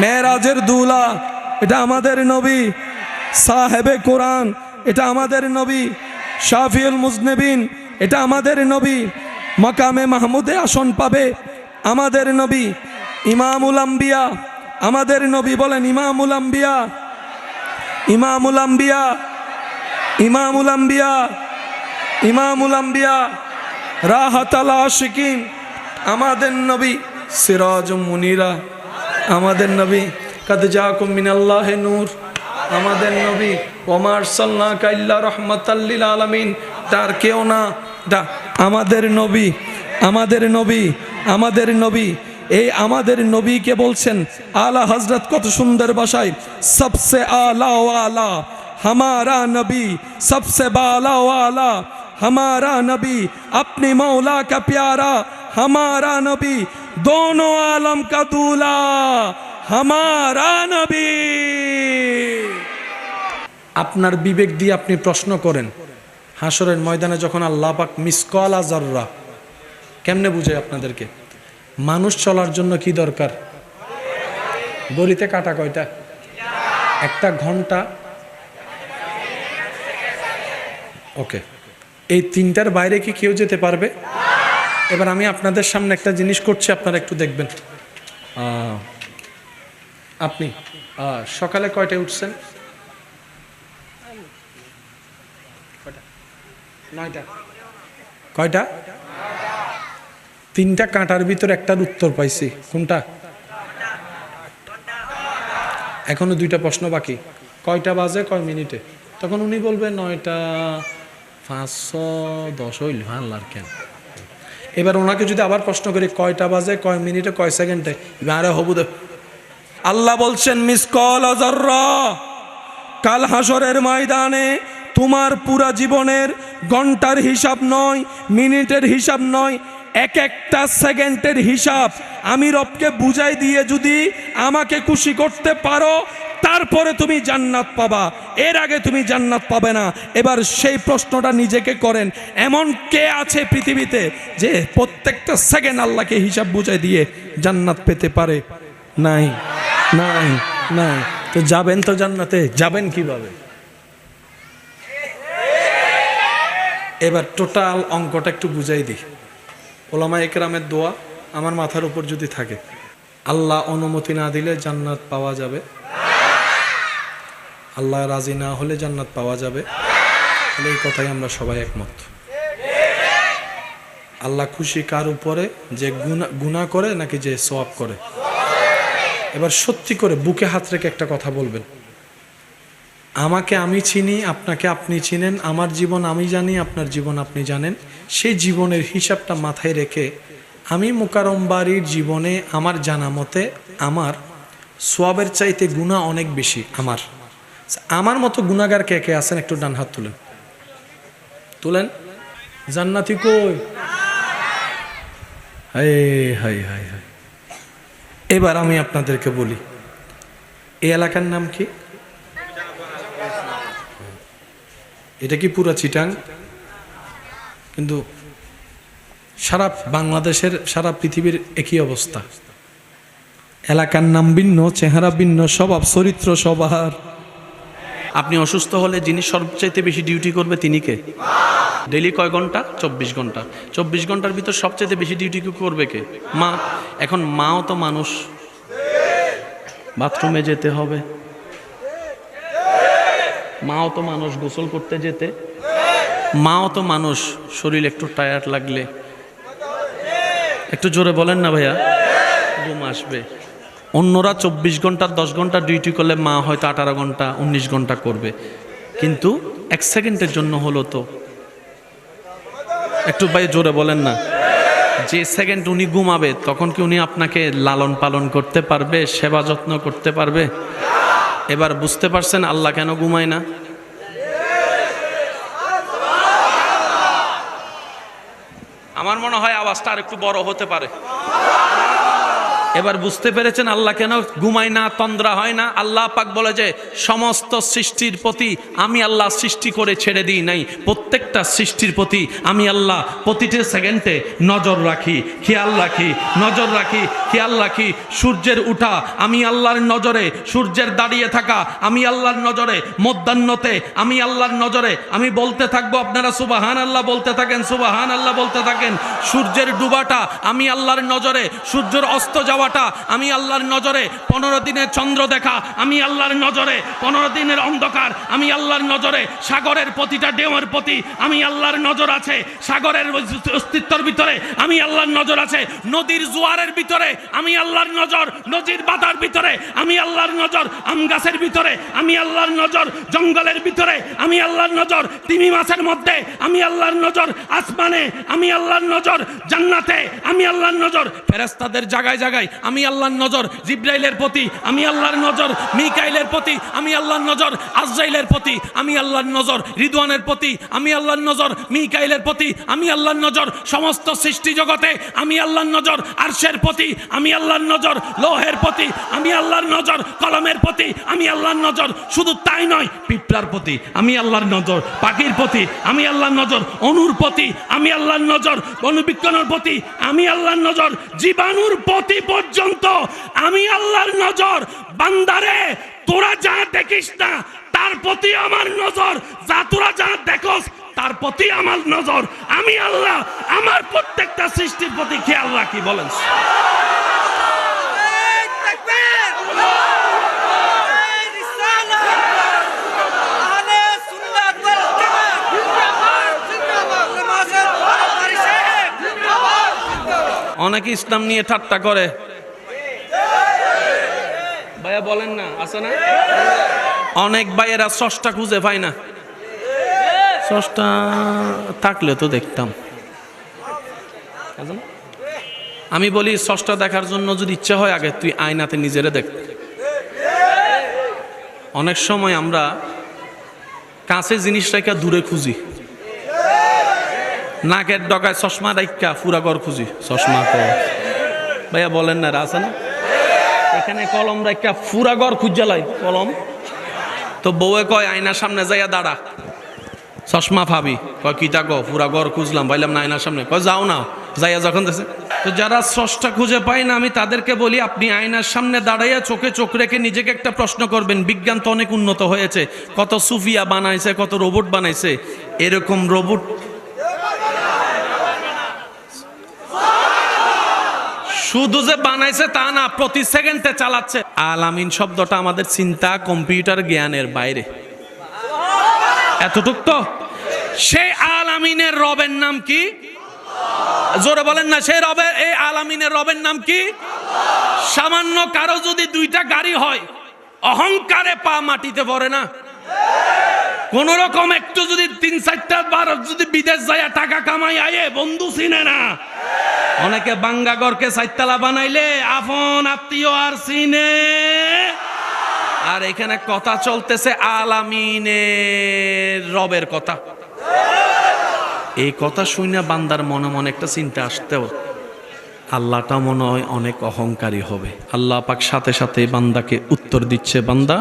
মেরাজের দুলা, এটা আমাদের নবী। সাহেবে কোরআন, এটা আমাদের নবী। শাফিউল মুজনিবিন, এটা আমাদের নবী। মাকামে মাহমুদে আসন পাবে আমাদের নবী। ইমামুল আম্বিয়া, আমাদের নবী। বলেন ইমামুল আম্বিয়া, ইমামুল আম্বিয়া, ইমামুল আম্বিয়া, ইমামুল আম্বিয়া। রাহাতাল আশিকিন, আমাদের নবী। সিরাজুম মুনিরা, আমাদের নবী। কাদ জাকুম মিনাল্লাহি নূর, আমাদের নবী ওমার সাল্লাল্লাহু ইল্লা রাহমাতাল লিল আলামিন, তার কেউ না। আমাদের নবী, আমাদের নবী, আমাদের নবী, এই আমাদের নবীকে বলছেন আলা হযরত, কত সুন্দর ভাষায়, সবসে আলা ওয়ালা हमारा नबी, सबसे बाला वाला हमारा नबी, अपने मौला का प्यारा हमारा नबी, दोनों आलम का दूल्हा हमारा नबी। আপনার বিবেক দিয়ে আপনি প্রশ্ন করেন, হাসরের ময়দানে যখন আল্লাহ পাক মিসকালা যাররা, কেমনে বুঝায় আপনাদেরকে? মানুষ চলার জন্য কি দরকার? গড়িতে কাটা কয়টা? একটা ঘন্টা। ওকে, এই তিনটার বাইরে কি কেউ যেতে পারবে? এবার আমি আপনাদের সামনে একটা জিনিস করছি, আপনারা একটু দেখবেন। আপনি সকালে কয়টায় উঠছেন? 9টা। কয়টা? 3টা কাঁটার ভিতর একটার উত্তর পাইছি, কোনটা? এখনো 2টা প্রশ্ন বাকি। কয়টা বাজে, কয় মিনিটে? তখন উনি বলবে 9টা 5:10 হইল, আল্লাহর কেন। এবার ওনাকে যদি আবার প্রশ্ন করি কয়টা বাজে, কয় মিনিটে, কয় সেকেন্ডে, আরে হবু দে। আল্লাহ বলছেন মিসকাল যাররা, কাল হাসরের ময়দানে তোমার পুরা জীবনের ঘন্টার হিসাব নয়, মিনিটের হিসাব নয়, এক একটা সেকেন্ডের হিসাব আমি রবকে বুঝাই দিয়ে যদি আমাকে খুশি করতে পারো, তারপরে তুমি জান্নাত পাবা, এর আগে তুমি জান্নাত পাবে না। এবার সেই প্রশ্নটা নিজেকে করেন, এমন কে আছে পৃথিবীতে যে প্রত্যেকটা সেকেন্ড আল্লাহকে হিসাব বুঝাই দিয়ে জান্নাত পেতে পারে? নাই, নাই, নাই। তো যাবেন তো জান্নাতে, যাবেন কিভাবে? এবার টোটাল অঙ্কটা একটু বুঝাই দিই। ওলামায়ে কেরামের দোয়া আমার মাথার উপর যদি থাকে, আল্লাহ অনুমতি না দিলে জান্নাত পাওয়া যাবে, আল্লাহ রাজি না হলে জান্নাত পাওয়া যাবে, তাহলে এই কথাই আমরা সবাই একমত। আল্লাহ খুশি কার উপরে, যে গুনাহ করে নাকি যে সওয়াব করে? এবার সত্যি করে বুকে হাত রেখে একটা কথা বলবেন, আমাকে আমি চিনি, আপনাকে আপনি চিনেন, আমার জীবন আমি জানি, আপনার জীবন আপনি জানেন। সেই জীবনের হিসাবটা মাথায় রেখে আমি মুকাররম বাড়ির জীবনে আমার জানা মতে আমার সওয়াবের চাইতে গুনাহ অনেক বেশি। আমার মতো গুনাহগার কে কে আছেন? একটু ডান হাত তুলেন, তুলেন। জান্নাতি কই? High high high high. এবার আমি আপনাদেরকে বলি, এই এলাকার নাম কি? এটা কি পুরা চিটাং? কিন্তু সারা বাংলাদেশের, সারা পৃথিবীর একই অবস্থা। এলাকার নাম ভিন্ন, চেহারা ভিন্ন, স্বভাব চরিত্র সবার। আপনি অসুস্থ হলে যিনি সবচাইতে বেশি ডিউটি করবে তিনি কে? ডেইলি কয় ঘন্টা? 24 ঘন্টা। 24 ঘন্টার ভিতর সবচাইতে বেশি ডিউটি করবে কে? মা। এখন মাও তো মানুষ, বাথরুমে যেতে হবে, মাও তো মানুষ, গোসল করতে যেতে, মাও তো মানুষ, শরীর একটু টায়ার্ড লাগলে, একটু জোরে বলেন না ভাইয়া, ঘুম আসবে। অন্যরা 24 ঘন্টা 10 ঘন্টা ডিউটি করলে মা হয়তো 18 ঘন্টা 19 ঘন্টা করবে, কিন্তু 1 সেকেন্ডের জন্য হলো তো। একটু ভাই জোরে বলেন না। যে সেকেন্ড উনি ঘুমাবে তখন কি উনি আপনাকে লালন পালন করতে পারবে, সেবা যত্ন করতে পারবে? এবার বুঝতে পারছেন আল্লাহ কেন ঘুমায় না? আমার মনে হয় আওয়াজটা আর একটু বড় হতে পারে। এবার বুঝতে পেরেছেন আল্লাহ কেন ঘুমায় না, তন্দ্রা হয় না? আল্লাহ পাক বলে যে সমস্ত সৃষ্টির প্রতি আমি আল্লাহ সৃষ্টি করে ছেড়ে দিই নাই, প্রত্যেকটা সৃষ্টির প্রতি আমি আল্লাহ প্রতিটি সেকেন্ডে নজর রাখি, খেয়াল রাখি, নজর রাখি, খেয়াল রাখি। সূর্যের উঠা আমি আল্লাহর নজরে, সূর্যের দাঁড়িয়ে থাকা আমি আল্লাহর নজরে, মধ্যাহ্নতে আমি আল্লাহর নজরে। আমি বলতে থাকবো, আপনারা সুবহান আল্লাহ বলতে থাকেন, সুবহান আল্লাহ বলতে থাকেন। সূর্যের ডুবাটা আমি আল্লাহর নজরে, সূর্যের অস্ত যাওয়া যাওয়াটা আমি আল্লাহর নজরে, 15 দিনের চন্দ্র দেখা আমি আল্লাহর নজরে, 15 দিনের অন্ধকার আমি আল্লাহর নজরে, সাগরের প্রতিটা ঢেউয়ের প্রতি আমি আল্লাহর নজর আছে, সাগরের অস্তিত্বের ভিতরে আমি আল্লাহর নজর আছে, নদীর জোয়ারের ভিতরে আমি আল্লাহর নজর, নদীর বাতার ভিতরে আমি আল্লাহর নজর, আম গাছের ভিতরে আমি আল্লাহর নজর, জঙ্গলের ভিতরে আমি আল্লাহর নজর, তিমি মাছের মধ্যে আমি আল্লাহর নজর, আসমানে আমি আল্লাহর নজর, জান্নাতে আমি আল্লাহর নজর, ফেরেশতাদের জায়গায় জায়গায় আমি আল্লাহর নজর, জিবরাইলের প্রতি আমি আল্লাহর নজর, মিকাইলের প্রতি আমি আল্লাহর নজর, আজরাইলের প্রতি আমি আল্লাহর নজর, রিদওয়ানের প্রতি আমি আল্লাহর নজর, মিকাইলের প্রতি আমি আল্লাহর নজর, সমস্ত সৃষ্টি জগতে আমি আল্লাহর নজর, আরশের প্রতি আমি আল্লাহর নজর, লৌহের প্রতি আমি আল্লাহর নজর, কলমের প্রতি আমি আল্লাহর নজর। শুধু তাই নয়, পিঁপড়ার প্রতি আমি আল্লাহর নজর, পাখির প্রতি আমি আল্লাহর নজর, অনুর প্রতি আমি আল্লাহর নজর, অনুবীক্ষণের প্রতি আমি আল্লাহর নজর, জীবাণুর প্রতি পর্যন্ত আমি আল্লাহর নজর। বান্দারে, তোরা যা দেখিস না তার প্রতি আমার নজর, যা তোরা যা দেখোস তার প্রতি আমার নজর। আমি আল্লাহ আমার প্রত্যেকটা সৃষ্টির প্রতি খেয়াল রাখি। বলেন অনেকে ইসলাম নিয়ে ঠাট্টা করে, ভাইয়া বলেন না, আছে না? অনেক ভাইয়েরা স্রষ্টা খুঁজে পায় না। স্রষ্টা থাকলে তো দেখতাম। আমি বলি, স্রষ্টা দেখার জন্য যদি ইচ্ছা হয়, আগে তুই আয়নাতে নিজেরে দেখ। অনেক সময় আমরা কাছে জিনিস রেখা দূরে খুঁজি, নাকের ডগায় চশমা রাখা পুরা ঘর খুঁজি, চশমা কর। ভাইয়া বলেন না, আছে না? এখানে কলম রাখা পুরা ঘর খুঁজালাই কলম। তো বউয়ে কয়, আয়নার সামনে যাইয়া দাঁড়া, চশমা পাবি। কয় কিতা গো, পুরা ঘর খুঁজলাম, পাইলাম না আয়নার সামনে। কয় যাও না, যাইয়া যখন দেখে। তো যারা স্রষ্টা খুঁজে পায় না, আমি তাদেরকে বলি, আপনি আয়নার সামনে দাঁড়াইয়া চোখে চোখ রেখে নিজেকে একটা প্রশ্ন করবেন। বিজ্ঞান তো অনেক উন্নত হয়েছে, কত সুফিয়া বানাইছে, কত রোবট বানাইছে। এরকম রোবট শুধু যে বানাইছে তা না, প্রতি সেকেন্ডে চালাচ্ছে। আলামিন শব্দটা আমাদের চিন্তা, কম্পিউটার জ্ঞানের বাইরে। এতটুক তো। সেই আলামিনের রবের নাম কি? জোরে বলেন না, সেই রবের, এই আলামিনের রবের নাম কি? সামান্য কারো যদি 2টা গাড়ি হয়, অহংকারে পা মাটিতে পড়ে না? কোন রকম একটু যদি 3-4টা বার যদি বিদেশ যায় টাকা কামাই আয়ে, বন্ধু চিনে না। অনেকে বাঙ্গাগরকে 4তলা বানাইলে আপন আত্মীয় আর চিনে। আর এখানে কথা চলতেছে আলামিনের রবের কথা। এই কথা শুনে বান্দার মনে মনে একটা চিন্তা আসতেও, আল্লাহটা মনে হয় অনেক অহংকারী হবে। আল্লাহ পাক সাথে সাথে বান্দাকে উত্তর দিচ্ছে, বান্দা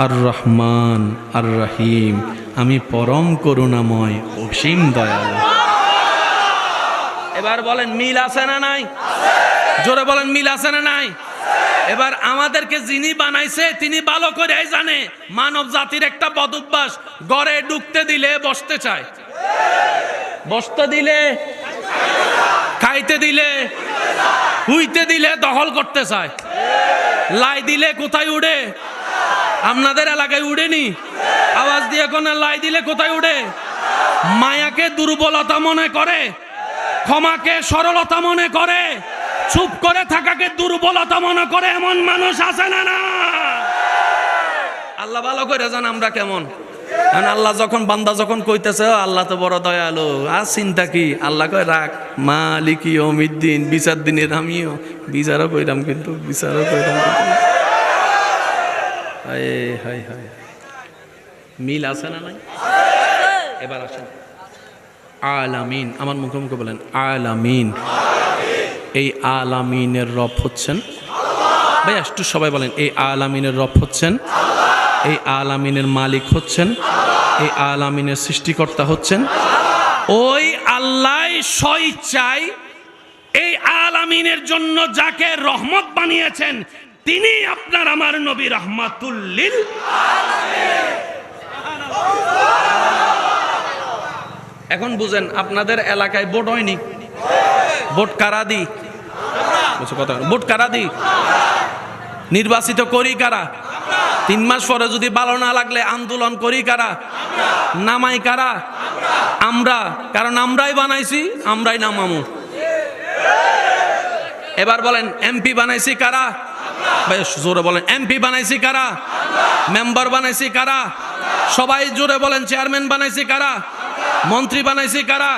আর রহমান আর রহিম, আমি পরম করুণাময়, অসীম দয়ালু। এবার বলেন, মিল আছে না নাই? জোরে বলেন, মিল আছে না নাই? এবার আমাদেরকে যিনি বানাইছে তিনি ভালো করে জানে মানব জাতির একটা বদ অভ্যাস, ঘরে ঢুকতে দিলে বসতে চায়, বসতে দিলে, খাইতে দিলে, হুইতে দিলে দখল করতে চায়, লাই দিলে কোথায় উড়ে? আপনাদের এলাকায় উড়েনি? আওয়াজ দিয়ে কোন লাই দিলে কোথায় উড়ে? মায়াকে দুর্বলতা মনে করে, ক্ষমাকে সরলতা মনে করে, চুপ করে থাকাকে দুর্বলতা মনে করে। এমন মানুষ আছে না? না, আল্লাহ ভালো করে জান আমরা কেমন। আল্লাহ যখন বান্দা যখন কইতেছে আল্লাহ তো বড় দয়ালু, আর চিন্তা কি? আল্লাহ কয় রাখ, মালিকি ইয়াউমিদ্দিন, বিচার দিনের আমিও বিচারও কইরাম, কিন্তু বিচারও কইরাম। হায় হায়, মিল আছে না নাই? এবার আসেন, আলামিন, আমার মুখে মুখে বলেন আলামিন। এই আলামিনের রব হচ্ছেন ভাই, একটু সবাই বলেন, এই আলামিনের রব হচ্ছেন, এই আলামিনের মালিক হচ্ছেন, এই আলামিনের সৃষ্টিকর্তা হচ্ছেন। ওই আল্লাহ স্বইচ্ছায় এই আলামিনের জন্য যাকে রহমত বানিয়েছেন, তিনি আপনার আমার নবী রাহমাতুল লিল আলামিন। এখন বুঝেন, আপনাদের এলাকায় ভোট হয়নি? ভোট কারা দি? বলছে কথা ভোট কারা দিই, নির্বাচিত করি কারা, 3 মাস পরে যদি ভালো না লাগলে আন্দোলন করি কারা, নামাই কারা, আমরা। কারণ আমরাই বানাইছি, আমরাই নামামু। এবার বলেন এমপি বানাইছি কারা, বেশ জোরে বলেন এমপি বানাইছি কারা, মেম্বার বানাইছি কারা, সবাই জোরে বলেন চেয়ারম্যান বানাইছি কারা, মন্ত্রী বানাইছি কারা,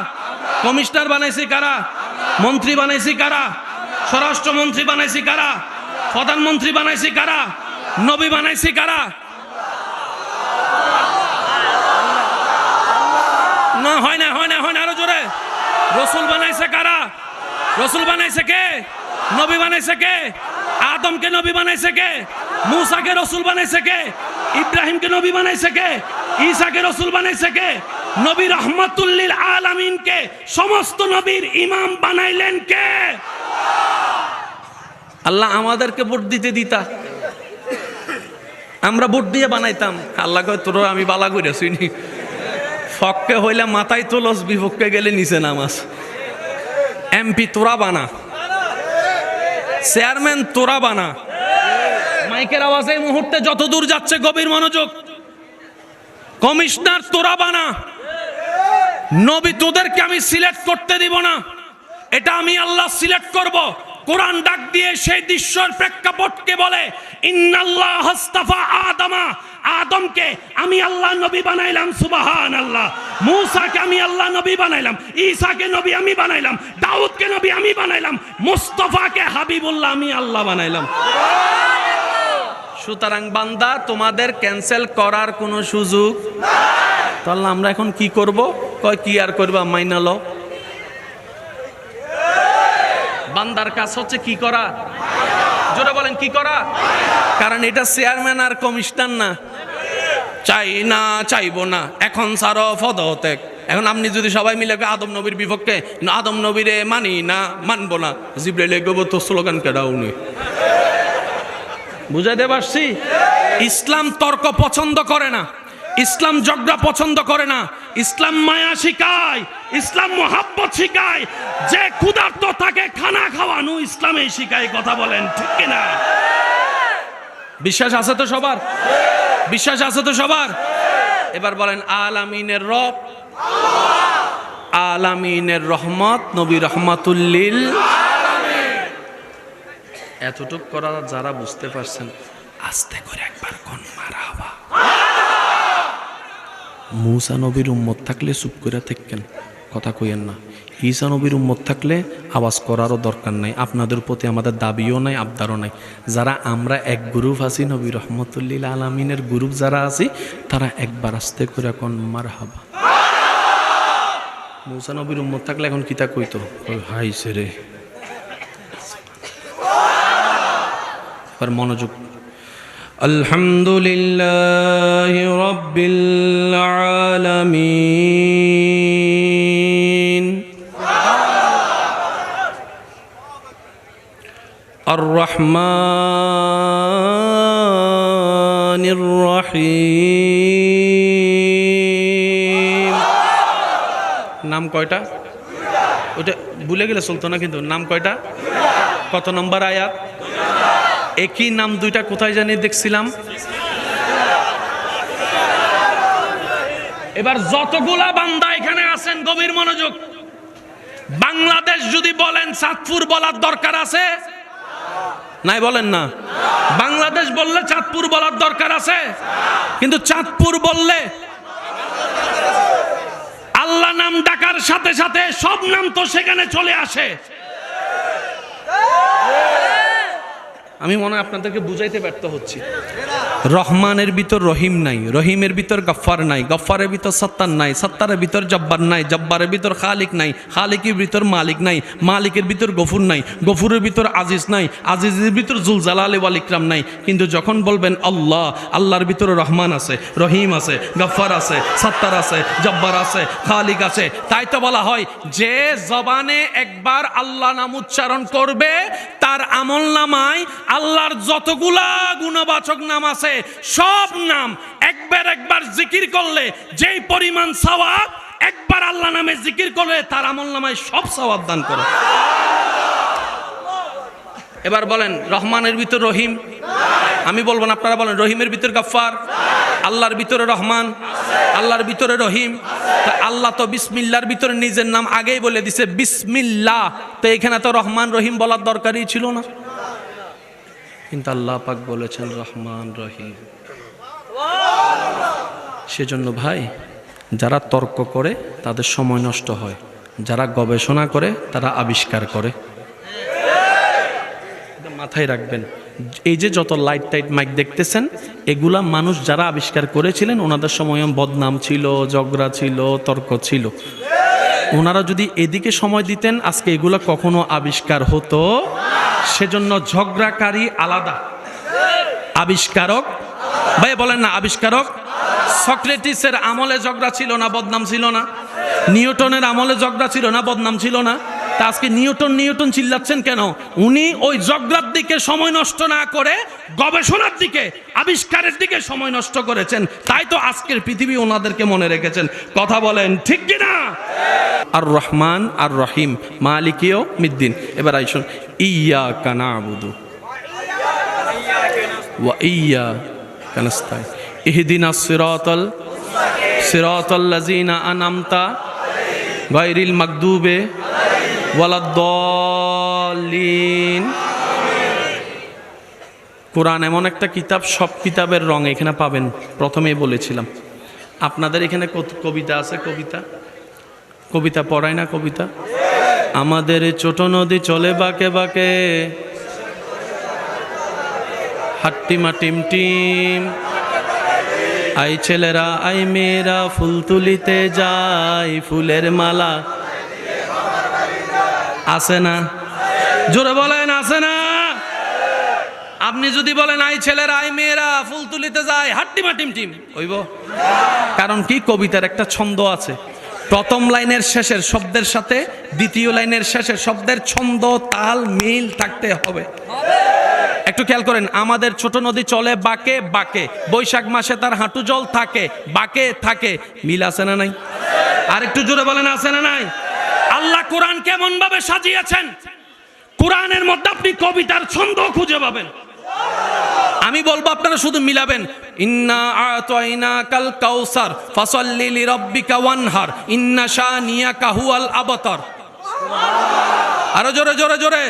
কমিশনার বানাইছি কারা, মন্ত্রী বানাইছি কারা, স্বরাষ্ট্রমন্ত্রী বানাইছি কারা, প্রধানমন্ত্রী বানাইছি কারা, নবী বানাইছি কারা? না হয় না, হয় না, হয় না, আরো জোরে। রসুল বানাইছে কারা? রসুল বানাইছে কে? নবী বানাইছে কে? আদমকে নবী বানাইছে কে? মুসাকে রসুল বানাইছে কে? ইব্রাহিমকে নবী বানাইছে কে? ঈসাকে রসুল বানাইছে কে? নবী রহমাতুল লিল আলামিনকে সমস্ত নবীর ইমাম বানাইলেন কে? আল্লাহ আমাদেরকে ভোট দিতে দিতা, আমরা ভোট দিয়ে বানাইতাম। আল্লাহ কয় তোর আমি বালা করে শুনি, ফককে হইলে মাথায় তোলস, বিপক্ষে গেলে নিচে নামাজ। এমপি তোরা বানা, চেয়ারম্যান তোরা বানা। মাইকের আওয়াজ এই মুহূর্তে যত দূর যাচ্ছে গভীর মনোযোগ। কমিশনার তোরা বানা। নবী তোদেরকে আমি সিলেক্ট করতে দিব না, এটা আমি আল্লাহ সিলেক্ট করব। কোরআন ডাক দিয়ে সেই দৃশ্যের প্রেক্ষাপটকে বলে ইন্নাল্লাহ হাস্তাফা আদমা, আদমকে আমি আল্লাহ নবী বানাইলাম, সুবহানাল্লাহ। মূসাকে আমি আল্লাহ নবী বানাইলাম, ঈসাকে নবী আমি বানাইলাম, দাউদকে নবী আমি বানাইলাম, মুস্তাফাকে হাবিবুল্লাহ আমি আল্লাহ বানাইলাম। সুতরাং বান্দা তোমাদের ক্যান্সেল করার কোনো সুযোগ নাই। তাহলে আমরা এখন কি করব? কয় কি আর করবা, মাইনা লও। বান্দার কাজ হচ্ছে কি করা? জোরে বলেন কি করা? কারণ এটা চেয়ারম্যান আর কমিশনার না। চাই না, চাইবো না, এখন সারো পদত্যাগ। এখন আপনি যদি সবাই মিলে আদম নবীর বিপক্ষে, আদম নবীরে মানি না, মানবো না, জিবরাইল গো তো স্লোগান কেডা উনি বুঝাইতে পারছি? ইসলাম তর্ক পছন্দ করে না, ইসলাম ঝগড়া পছন্দ করে না, ইসলাম মায়া শিখায়, ইসলাম মোহাব্বত শিখায়। যে ক্ষুধার্ত তাকে খানা খাওয়ানো ইসলামে শিখায়। কথা বলেন ঠিক কিনা? বিশ্বাস আছে তো সবার? বিশ্বাস আছে তো সবার? এবার বলেন আলামিনের রব, আলামিনের রহমত, নবী রহমাতুল লিল আলামিন। এতটুক করা যারা বুঝতে পারছেন আস্তে করে একবার কোন মারহাবা। মুসা নবীর উম্মত থাকলে চুপ করে থাকেন, কথা কইেন না। ঈসা নবীর উম্মত থাকলে আওয়াজ করারও দরকার নাই। আপনাদের প্রতি আমাদের দাবিও নাই, আবদারও নাই। যারা আমরা এক গ্রুপ আছি, নবী রহমতুল্লিল আলামিনের গ্রুপ যারা আছি, তারা একবার আস্তে করে কোন মারহাবা। মুসা নবীর উম্মত থাকলে এখন কিতা কইতো, হাই সেরে। এবার মনোযোগ। আলহামদুলিল্লাহি রাব্বিল আলামিন আর রহমানির রহিম। নাম কয়টা? ওটা ভুলে গেলে চলতো না, কিন্তু নাম কয়টা? কত নম্বর আয়াত? একই নাম দুইটা কোথায় জানি দেখছিলাম। এবার যতগুলা বান্দা এখানে আছেন গভীর মনোযোগ। বাংলাদেশ যদি বলেন চাঁদপুর বলার দরকার আছে নাই? বলেন না। বাংলাদেশ বললে চাঁদপুর বলার দরকার আছে, কিন্তু চাঁদপুর বললে আল্লাহ নাম ডাকার সাথে সাথে সব নাম তো সেখানে চলে আসে। আমি মনে হয় আপনাদেরকে বুঝাইতে ব্যর্থ হচ্ছি। রহমানের ভিতর রহিম নাই, রহিমের ভিতর গফফার নাই, গফফারের ভিতর সত্তার নাই, সত্তারের ভিতর জব্বার নাই, জব্বারের ভিতর খালিক নাই, খালিকের ভিতর মালিক নাই, মালিকের ভিতর গফুর নাই, গফুরের ভিতর আজিজ নাই, আজিজের ভিতর জুল জালালি ওয়াল ইকরাম নাই। কিন্তু যখন বলবেন আল্লাহ, আল্লাহর ভিতরে রহমান আছে, রহিম আছে, গফফার আছে, সত্তার আছে, জব্বার আছে, খালিক আছে। তাই তো বলা হয় যে জবানে একবার আল্লাহ নাম উচ্চারণ করবে তার আমল নামায় আল্লাহর যতগুলা গুণবাচক নাম আছে সব নাম একবার জিকির করলে যেই পরিমাণ সওয়াব, একবার আল্লাহ নামে জিকির করলে তার আমল নামায় সব সওয়াব দান করে। এবার বলেন রহমানের ভিতর রহিম? আমি বলবো না, আপনারা বলেন রহিমের ভিতর গাফফার, আল্লাহর ভিতরে রহমান, আল্লাহর ভিতরে রহিম। তো আল্লাহ তো বিসমিল্লাহর ভিতরে নিজের নাম আগেই বলে দিছে বিসমিল্লাহ, তো এখানে তো রহমান রহিম বলার দরকারই ছিল না, কিন্তু আল্লাহ পাক বলেছেন রহমান রহিম। সেজন্য ভাই, যারা তর্ক করে তাদের সময় নষ্ট হয়, যারা গবেষণা করে তারা আবিষ্কার করে। মাথায় রাখবেন, এই যে যত লাইট টাইট মাইক দেখতেছেন, এগুলা মানুষ যারা আবিষ্কার করেছিলেন ওনাদের সময় বদনাম ছিল, ঝগড়া ছিল, তর্ক ছিল। ওনারা যদি এদিকে সময় দিতেন আজকে এগুলা কখনো আবিষ্কার হতো। সেজন্য ঝগড়াকারী আলাদা, আবিষ্কারক ভাই বলেন না আবিষ্কারক। সক্রেটিসের আমলে ঝগড়া ছিল না, বদনাম ছিল না? নিউটনের আমলে ঝগড়া ছিল না, বদনাম ছিল না? তা আজকে নিউটন চিল্লাচ্ছেন কেন? উনি ওই ঝগড়ার দিকে সময় নষ্ট না করে গবেষণার দিকে, আবিষ্কারের দিকে সময় নষ্ট করেছেন, তাই তো আজকের পৃথিবী ওনাদেরকে মনে রেখেছেন। কথা বলেন ঠিক কিনা? আর রহমান আর রহিম মালিক ইয়াউমিদ্দিন। এবার আইসুন, ইয়্যাকা না'বুদু ওয়া ইয়্যাকা নাস্তাইন ইহদিনাস সিরাতাল্লাযীনা আন'আমতা গায়রিল মাগদুবি ওয়ালাদ-দাল্লিন। কোরআন এমন একটা কিতাব, সব কিতাবের রং এখানে পাবেন। প্রথমেই বলেছিলাম আপনাদের এখানে কবিতা আছে, কবিতা পড়ায় না? কবিতা, আমাদের ছোট নদী চলে বাঁকে বাঁকে, হাট্টিমা টিম টিম, আই ছেলেরা আই মেয়েরা ফুল তুলিতে যায়, ফুলের মালা আছে না? জোরে বলেন আছে না? আপনি যদি বলেন আই ছেলেরা আই মেয়েরা ফুল তুলিতে যায়, হাট্টিমা টিম টিম হইব। কারণ কি, কবিতার একটা ছন্দ আছে। প্রথম লাইনের শেষের শব্দের সাথে দ্বিতীয় লাইনের শেষের শব্দের ছন্দ, তাল, মিল থাকতে হবে। একটু খেয়াল করেন, আমাদের ছোট নদী চলে বাঁকে বাঁকে, বৈশাখ মাসে তার হাঁটু জল থাকে, বাঁকে থাকে। মিল আছে না নাই? আর একটু জোরে বলেন আছে না নাই? আল্লাহ কোরআন কেমন ভাবে সাজিয়েছেন, কোরআনের মধ্যে আপনি কবিতার ছন্দ খুঁজে পাবেন। আমি বলবো আপনারা শুধু মিলাবেন, ইন্না আ'তাইনাকাল কাউসার ফাসাল্লি লিরাব্বিকা ওয়ানহার ইন্না শানিয়াকা হুয়াল আবতার। আরো জোরে জোরে জোরে,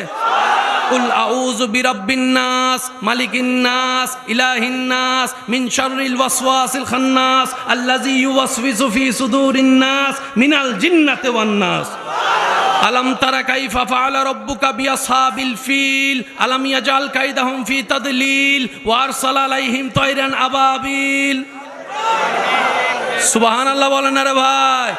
কুল আউযু বিরাব্বিন নাস মালিকিন নাস ইলাহিন নাস মিন শাররিল ওয়াসওয়াসিল খান্নাস আল্লাযী ইউওয়াসওয়িসু ফি সুদুরিন নাস মিনাল জিন্নাতি ওয়ান নাস। আলাম তারা কাইফা ফাআলা রাব্বুকা বিআসহাবিল ফিল আলাম ইয়াজআল কাইদাহুম ফি তাদলিল ওয়া আরসালা আলাইহিম তায়রান আবাবিল। সুবহানাল্লাহ বলেন না রে ভাই?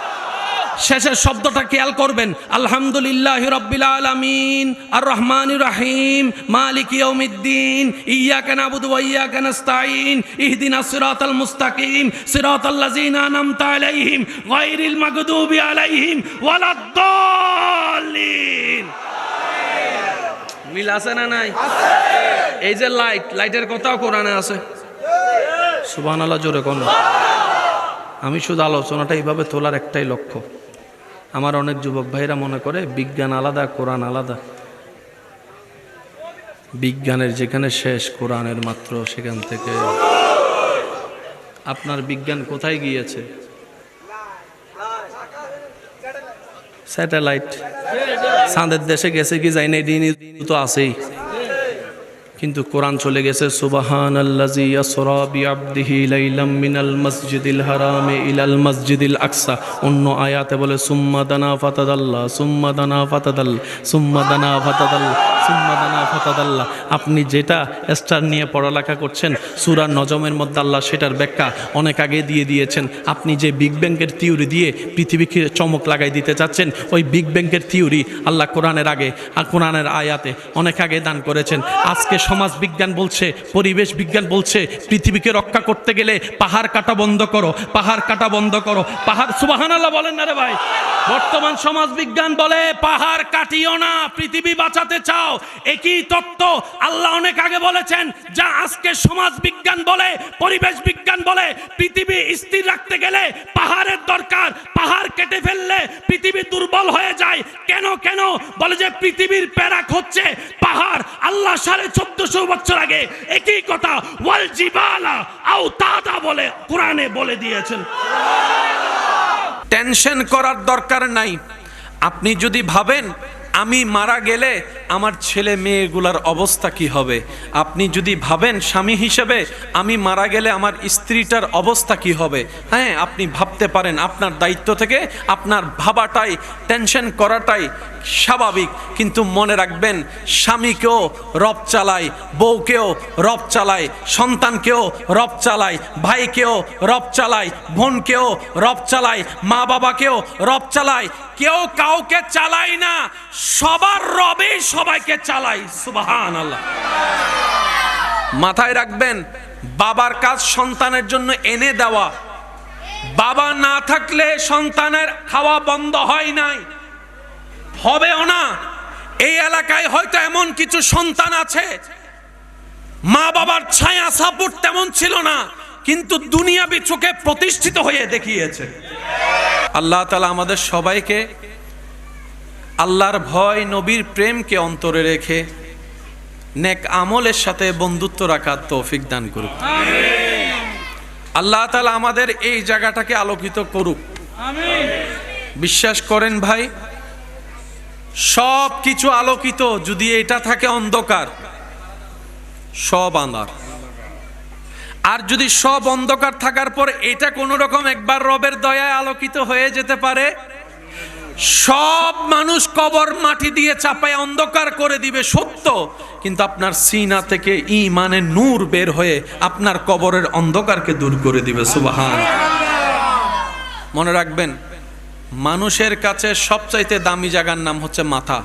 শেষের শব্দটা খেয়াল করবেন, আলহামদুলিল্লাহি রাব্বিল আলামিন আর রহমানির রহিম মালিকি ইয়াউমিদ্দিন ইয়্যাকা না'বুদু ওয়া ইয়্যাকা নাস্তাঈন ইহদিনাস সিরাতাল মুস্তাকিম সিরাতাল্লাযীনা আন'আমতা আলাইহিম গায়রিল মাগদুবি আলাইহিম ওয়ালাদ-দাল্লিন। মিল আছে না নাই? এই যে লাইটের কথাও কোরআনে আছে। সুবহানাল্লাহ জোরে কোন। আমি শুধু আলোচনাটা এইভাবে তোলার একটাই লক্ষ্য। আমার অনেক যুবক ভাইরা মনে করে বিজ্ঞান আলাদা, কোরআন আলাদা। বিজ্ঞানের যেখানে শেষ, কোরআনের মাত্র সেখান থেকে। আপনার বিজ্ঞান কোথায় গিয়েছে? স্যাটেলাইট চাঁদের দেশে গেছে কি যাই না, তো আছেই, কিন্তু কোরআন চলে গেছে সুবহানাল্লাযী ইয়াসরা বিআবদিহি লাইলাম মিনাল মসজিদিল হারামি ইলাল মসজিদিল আকসা। অন্য আয়াতে বলে সুম্মা দানা ফাতাদাল্লা সুম্মা দানা ফাতাদাল্লা সুম্মা দানা ফাতাদাল্লা সুম্মা দানা ফাতাদাল্লা। আপনি যেটা স্টার নিয়ে পড়ালেখা করছেন, সূরা নজমের মধ্যে আল্লাহ সেটার ব্যাখ্যা অনেক আগে দিয়ে দিয়েছেন। আপনি যে বিগ ব্যাংকের থিওরি দিয়ে পৃথিবীকে চমক লাগাই দিতে চাচ্ছেন, ওই বিগ ব্যাংকের থিওরি আল্লাহ কোরআনের আগে আর কোরআনের আয়াতে অনেক আগে দান করেছেন। আজকে সমাজ বিজ্ঞান বলছে, পরিবেশ বিজ্ঞান বলছে, পৃথিবীকে রক্ষা করতে গেলে পাহাড় কাটা বন্ধ করো, পাহাড় কাটা বন্ধ করো, পাহাড়। সুবহানাল্লাহ বলেন না রে ভাই? বর্তমান সমাজ বিজ্ঞান বলে পাহাড় কাটিও না, পৃথিবী বাঁচাতে চাও, চাও, একই তত্ত্ব আল্লাহ অনেক আগে বলেছেন। যা আজকে সমাজ বিজ্ঞান বলে, পরিবেশ বিজ্ঞান বলে, পৃথিবী স্থির রাখতে গেলে পাহাড়ের দরকার, পাহাড় কেটে ফেললে পৃথিবী দুর্বল হয়ে যায়। কেন কেন বলে যে পৃথিবীর প্যারাক হচ্ছে পাহাড়। আল্লাহ 1450 বছর আগে একই কথা ওয়াল জিবালা আওতাদা বলে কোরআনে বলে দিয়েছেন। টেনশন করার দরকার নাই। আপনি যদি ভাবেন আমি মারা গেলে আমার ছেলে মেয়েগুলার অবস্থা কি হবে, আপনি যদি ভাবেন স্বামী হিসেবে আমি মারা গেলে আমার স্ত্রীটার অবস্থা কি হবে, হ্যাঁ আপনি ভাবতে পারেন। আপনার দায়িত্ব থেকে আপনার ভাবাটাই, টেনশন করাটাই স্বাভাবিক। কিন্তু মনে রাখবেন স্বামীকেও রব চালায়, বউকেও রব চালায়, সন্তানকেও রব চালায়, ভাইকেও রব চালায়, বোনকেও রব চালায়, মা বাবাকেও রব চালায়। কেউ কাউকে চালায় না, সবার রবে সবাইকে চালায়। সুবহানাল্লাহ। মাথায় রাখবেন বাবার কাজ সন্তানের জন্য এনে দেওয়া। বাবা না থাকলে সন্তানের খাওয়া বন্ধ হয় নাই, হবেও না। এই এলাকায় হয়তো এমন কিছু সন্তান আছে মা বাবার ছায়া সাপোর্ট তেমন ছিল না, কিন্তু দুনিয়াবি চোখে প্রতিষ্ঠিত হয়ে দেখিয়েছে। আল্লাহ তাআলা আমাদের সবাইকে আল্লাহর ভয়, নবীর প্রেমকে অন্তরে রেখে নেক আমলের সাথে বন্ধুত্ব রাখার তৌফিক দান করুক। আল্লাহ তাআলা আমাদের এই জায়গাটাকে আলোকিত করুক। বিশ্বাস করেন ভাই, সব কিছু আলোকিত, যদি এটা থাকে অন্ধকার সব আন্ধার। আর যদি সব অন্ধকার থাকার পর এটা কোনো রকম একবার রবের দয়ায় আলোকিত হয়ে যেতে পারে, সব মানুষ কবর মাটি দিয়ে চাপায় অন্ধকার করে দিবে সত্য, কিন্তু আপনার সিনা থেকে ঈমানের নূর বের হয়ে আপনার কবরের অন্ধকারকে দূর করে দিবে। সুবহান। মনে রাখবেন মানুষের কাছে সবচাইতে দামি জায়গার নাম হচ্ছে মাথা,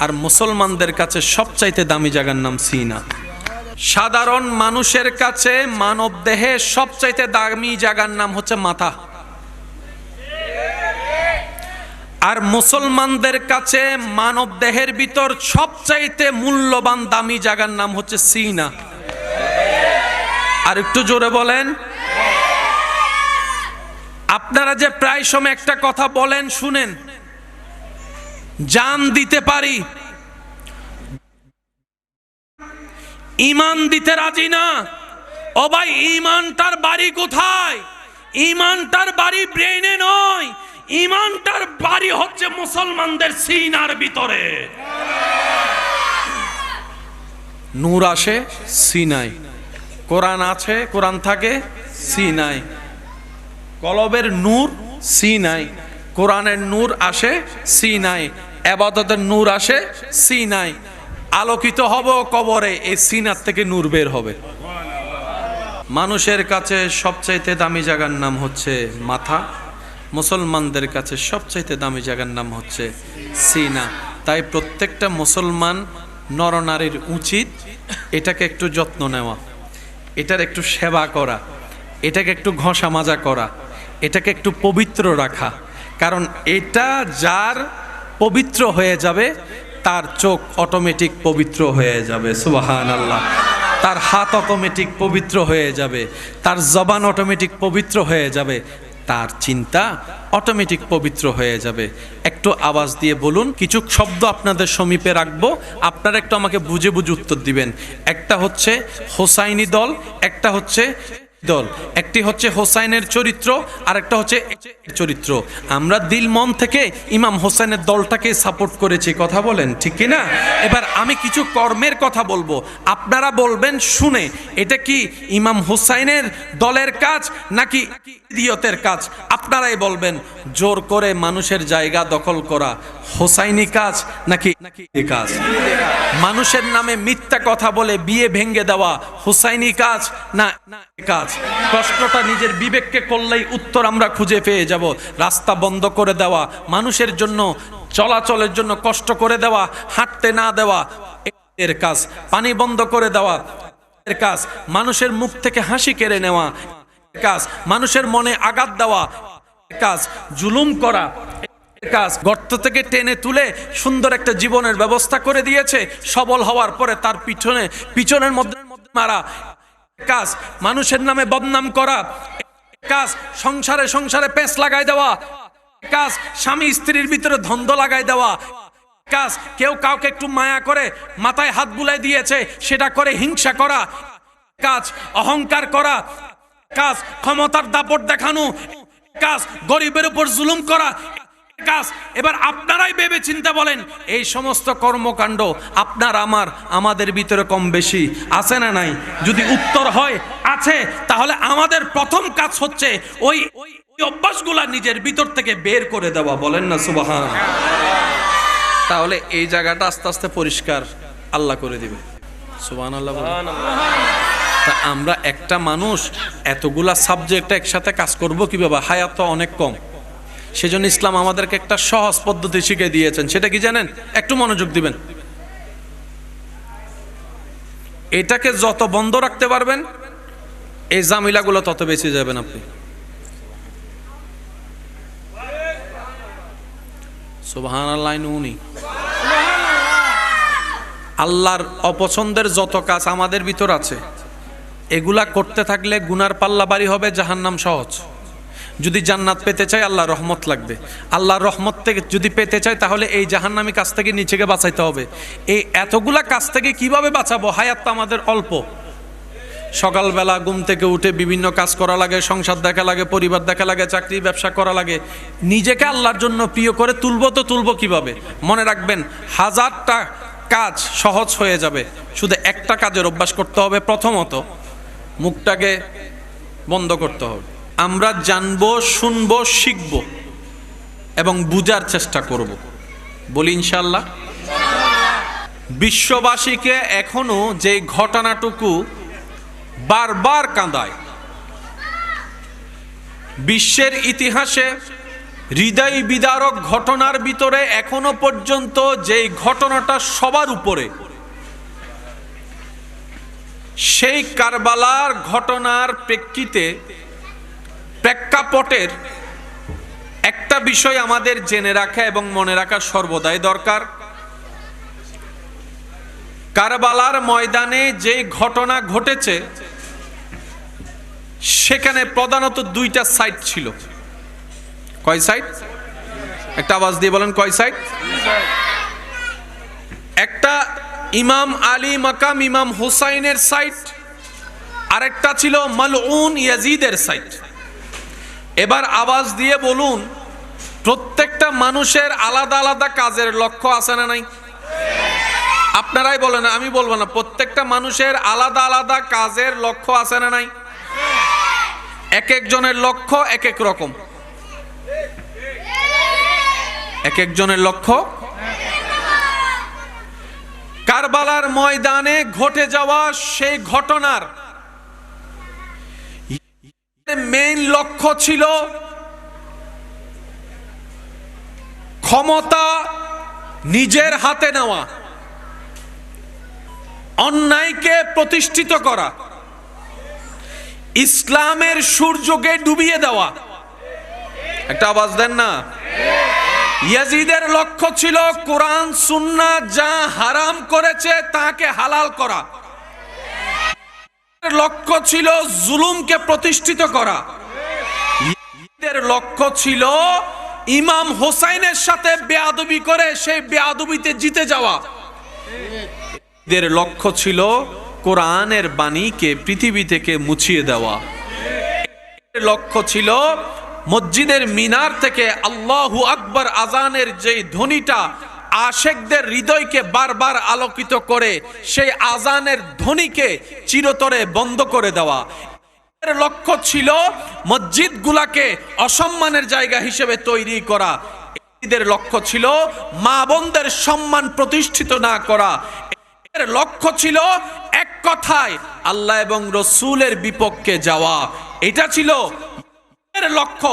আর মুসলমানদের কাছে সবচাইতে দামি জায়গার নাম সিনা। সাধারণ মানুষের কাছে মানব দেহে সবচাইতে দামি জায়গার নাম হচ্ছে মাথা, আর মুসলমানদের কাছে মানব দেহের ভিতর সবচাইতে মূল্যবান দামি জায়গার নাম হচ্ছে সিনা। আর একটু জোরে বলেন। আপনারা যে প্রায় সময় একটা কথা বলেন শুনেন, জান দিতে পারি, ঈমান দিতে রাজি না। ও ভাই, ঈমানটার বাড়ি কোথায়? ঈমানটার বাড়ি ব্রেইনে নয়, ঈমানটার বাড়ি হচ্ছে মুসলমানদের সিনার ভিতরে। নূর আসে সিনায়, কোরআন আছে, কোরআন থাকে সিনায়, কলবের নূর সিনায়, কোরআনের নূর আসে সিনায়, ইবাদতের নূর আসে সিনায়। আলোকিত হব কবরে, এই সিনার থেকে নূর বের হবে। মানুষের কাছে সবচাইতে দামি জায়গার নাম হচ্ছে মাথা, মুসলমানদের কাছে সবচাইতে দামি জায়গার নাম হচ্ছে সিনা। তাই প্রত্যেকটা মুসলমান নরনারীর উচিত এটাকে একটু যত্ন নেওয়া, এটার একটু সেবা করা, এটাকে একটু ঘষা মাজা করা, এটাকে একটু পবিত্র রাখা। কারণ এটা যার পবিত্র হয়ে যাবে তার চোখ অটোমেটিক পবিত্র হয়ে যাবে। সুবহানাল্লাহ। তার হাত অটোমেটিক পবিত্র হয়ে যাবে, তার জবান অটোমেটিক পবিত্র হয়ে যাবে, তার চিন্তা অটোমেটিক পবিত্র হয়ে যাবে। একটু আওয়াজ দিয়ে বলুন, কিছু শব্দ আপনাদের সমীপে রাখবো, আপনারা একটু আমাকে বুঝে বুঝে উত্তর দিবেন। একটা হচ্ছে হোসাইনি দল, একটা হচ্ছে দল, একটি হচ্ছে হোসাইনের চরিত্র, আর একটা হচ্ছে চরিত্র। আমরা দিল মন থেকে ইমাম হোসেনের দলটাকে সাপোর্ট করেছি, কথা বলেন ঠিক কি না? এবার আমি কিছু কর্মের কথা বলবো, আপনারা বলবেন শুনে এটা কি ইমাম হোসাইনের দলের কাজ নাকি ইদিয়তের কাজ? আপনারাই বলবেন। জোর করে মানুষের জায়গা দখল করা হোসাইনি কাজ নাকি কাজ? মানুষের নামে মিথ্যা কথা বলে বিয়ে ভেঙে দেওয়া হোসাইনি কাজ না কাজ? প্রশ্নটা নিজের বিবেককে করলেই উত্তর আমরা খুঁজে পেয়ে যাব। রাস্তা বন্ধ করে দেওয়া, মানুষের জন্য চলাচলের জন্য কষ্ট করে দেওয়া, হাঁটতে না দেওয়া এর কাজ। পানি বন্ধ করে দেওয়া এর কাজ। মানুষের মুখ থেকে হাসি কেড়ে নেওয়া কাজ। মানুষের মনে আঘাত দেওয়া কাজ। জুলুম করা কাজ গর্ত থেকে টেনে তুলে সুন্দর একটা জীবনের ব্যবস্থা করে দিয়েছে। সবল হওয়ার পরে তার পিছনের মধ্যে মারা কাজ, মানুষের নামে বদনাম করা কাজ, সংসারে সংসারে পেঁচ লাগাই দেওয়া কাজ, স্বামী স্ত্রীর ভিতরে দ্বন্দ্ব লাগাই দেওয়া কাজ, কেউ কাউকে একটু মায়া করে মাথায় হাত বুলাই দিয়েছে সেটা করে হিংসা করা কাজ, অহংকার করা কাজ, ক্ষমতার দাপট দেখানো কাজ, গরিবের উপর জুলুম করা কাজ। এবার আপনারাই ভেবে চিন্তা বলেন, এই সমস্ত কর্মকাণ্ড আপনার আমাদের ভিতরে কম বেশি আছে না নাই? যদি উত্তর হয় আছে, তাহলে আমাদের প্রথম কাজ হচ্ছে ওই অভ্যাসগুলা নিজের ভিতর থেকে বের করে দেওয়া। বলেন না সুবহান। তাহলে এই জায়গাটা আস্তে আস্তে পরিষ্কার আল্লাহ করে দিবে। সুবহানাল্লাহ। তা আমরা একটা মানুষ এতগুলা সাবজেক্ট একসাথে কাজ করব কিভাবে? হায়াত তো অনেক কম। সেজন্য ইসলাম আমাদেরকে একটা সহজ পদ্ধতি শিখিয়ে দিয়েছেন। সেটা কি জানেন? একটু মনোযোগ দিবেন। এটাকে যত বন্ধ রাখতে পারবেন এই জামিলাগুলো তত বেঁচে যাবেন আপনি। সুবহানাল্লাহ। নুনি আল্লাহর অপছন্দের যত কাজ আমাদের ভিতর আছে এগুলা করতে থাকলে গুনার পাল্লা বাড়ি হবে, জাহান্নাম সহজ। যদি জান্নাত পেতে চাই আল্লাহর রহমত লাগবে। আল্লাহর রহমত থেকে যদি পেতে চাই তাহলে এই জাহান্নামী কাজ থেকে নিজেকে বাঁচাইতে হবে। এই এতগুলা কাজ থেকে কিভাবে বাঁচাবো? হায়াত তো আমাদের অল্প। সকালবেলা ঘুম থেকে উঠে বিভিন্ন কাজ করা লাগে, সংসার দেখা লাগে, পরিবার দেখা লাগে, চাকরি ব্যবসা করা লাগে। নিজেকে আল্লাহর জন্য প্রিয় করে তুলবো কিভাবে? মনে রাখবেন, 1000টা কাজ সহজ হয়ে যাবে, শুধু একটা কাজের অভ্যাস করতে হবে। প্রথমত মুখটাকে বন্ধ করতে হবে। আমরা জানবো, শুনবো, শিখবো এবং বুঝার চেষ্টা করব। বলি ইনশাআল্লাহ। বিশ্ববাসীকে এখনো যে ঘটনাটুকু বারবার কাঁদায়, বিশ্বের ইতিহাসে হৃদয় বিদারক ঘটনার ভিতরে এখনো পর্যন্ত যেই ঘটনাটা সবার উপরে, সেই কারবালার ঘটনার প্রেক্ষাপটের একটা বিষয় আমাদের জেনে রাখা এবং মনে রাখা সর্বদাই দরকার। কারবালার ময়দানে যে ঘটনা ঘটেছে সেখানে প্রধানত 2টা সাইড ছিল। কয় সাইড? একটা আওয়াজ দিয়ে বলেন, কয় সাইড? একটা ইমাম আলী মাকাম ইমাম হুসাইনের সাইড, আরেকটা ছিল মালউন ইয়াজিদের সাইড। এবার আওয়াজ দিয়ে বলুন, প্রত্যেকটা মানুষের আলাদা আলাদা কাজের লক্ষ্য আছে না নাই? আপনারাই বলেন, আমি বলবো না। প্রত্যেকটা মানুষের আলাদা আলাদা কাজের লক্ষ্য আছে না নাই? এক একজনের লক্ষ্য এক এক রকম। এক একজনের লক্ষ্য। কারবালার ময়দানে ঘটে যাওয়া সেই ঘটনার মেইন লক্ষ্য ছিল ক্ষমতা নিজের হাতে নেওয়া, অন্যায়কে প্রতিষ্ঠিত করা, ইসলামের সূর্যকে ডুবিয়ে দেওয়া। একটা আওয়াজ দেন না। ইয়াজিদের লক্ষ্য ছিল কোরআন সুন্নাহ যা হারাম করেছে তাকে হালাল করা। লক্ষ্য ছিল জুলুমকে প্রতিষ্ঠিত করা। ইয়াজিদের লক্ষ্য ছিল ইমাম হোসাইনের সাথে বেয়াদবি করে সেই বেয়াদবিতে জিতে যাওয়া। এদের লক্ষ্য ছিল কোরআনের বাণীকে পৃথিবী থেকে মুছিয়ে দেওয়া। এর লক্ষ্য ছিল মসজিদের মিনার থেকে আল্লাহু আকবার আজানের যে ধ্বনিটা আশেকদের হৃদয়কে বারবার আলোকিত করে, সেই আজানের ধ্বনিকে চিরতরে বন্ধ করে দেওয়া। এর লক্ষ্য ছিল মসজিদগুলাকে অসম্মানের জায়গা হিসেবে তৈরি করা। এদের লক্ষ্য ছিল মা বোনদের সম্মান প্রতিষ্ঠিত না করা। এর লক্ষ্য ছিল এক কথায় আল্লাহ এবং রসূলের বিপক্ষে যাওয়া। এটা ছিল এর লক্ষ্য।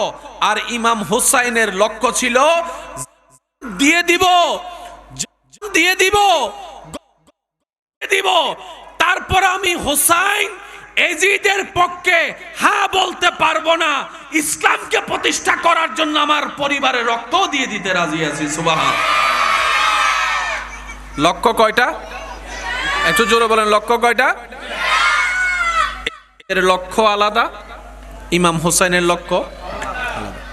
আর ইমাম হুসাইনের লক্ষ্য ছিল দিয়ে দিব তারপর আমি হুসাইন এজিদের পক্ষে হ্যাঁ বলতে পারবো না, ইসলামকে প্রতিষ্ঠা করার জন্য আমার পরিবারের রক্ত দিয়ে দিতে রাজি আছি। সুবহান। লক্ষ্য কয়টা? একটু জোরে বলেন, লক্ষ্য কয়টা? এর লক্ষ্য আলাদা, ইমাম হোসেনের লক্ষ্য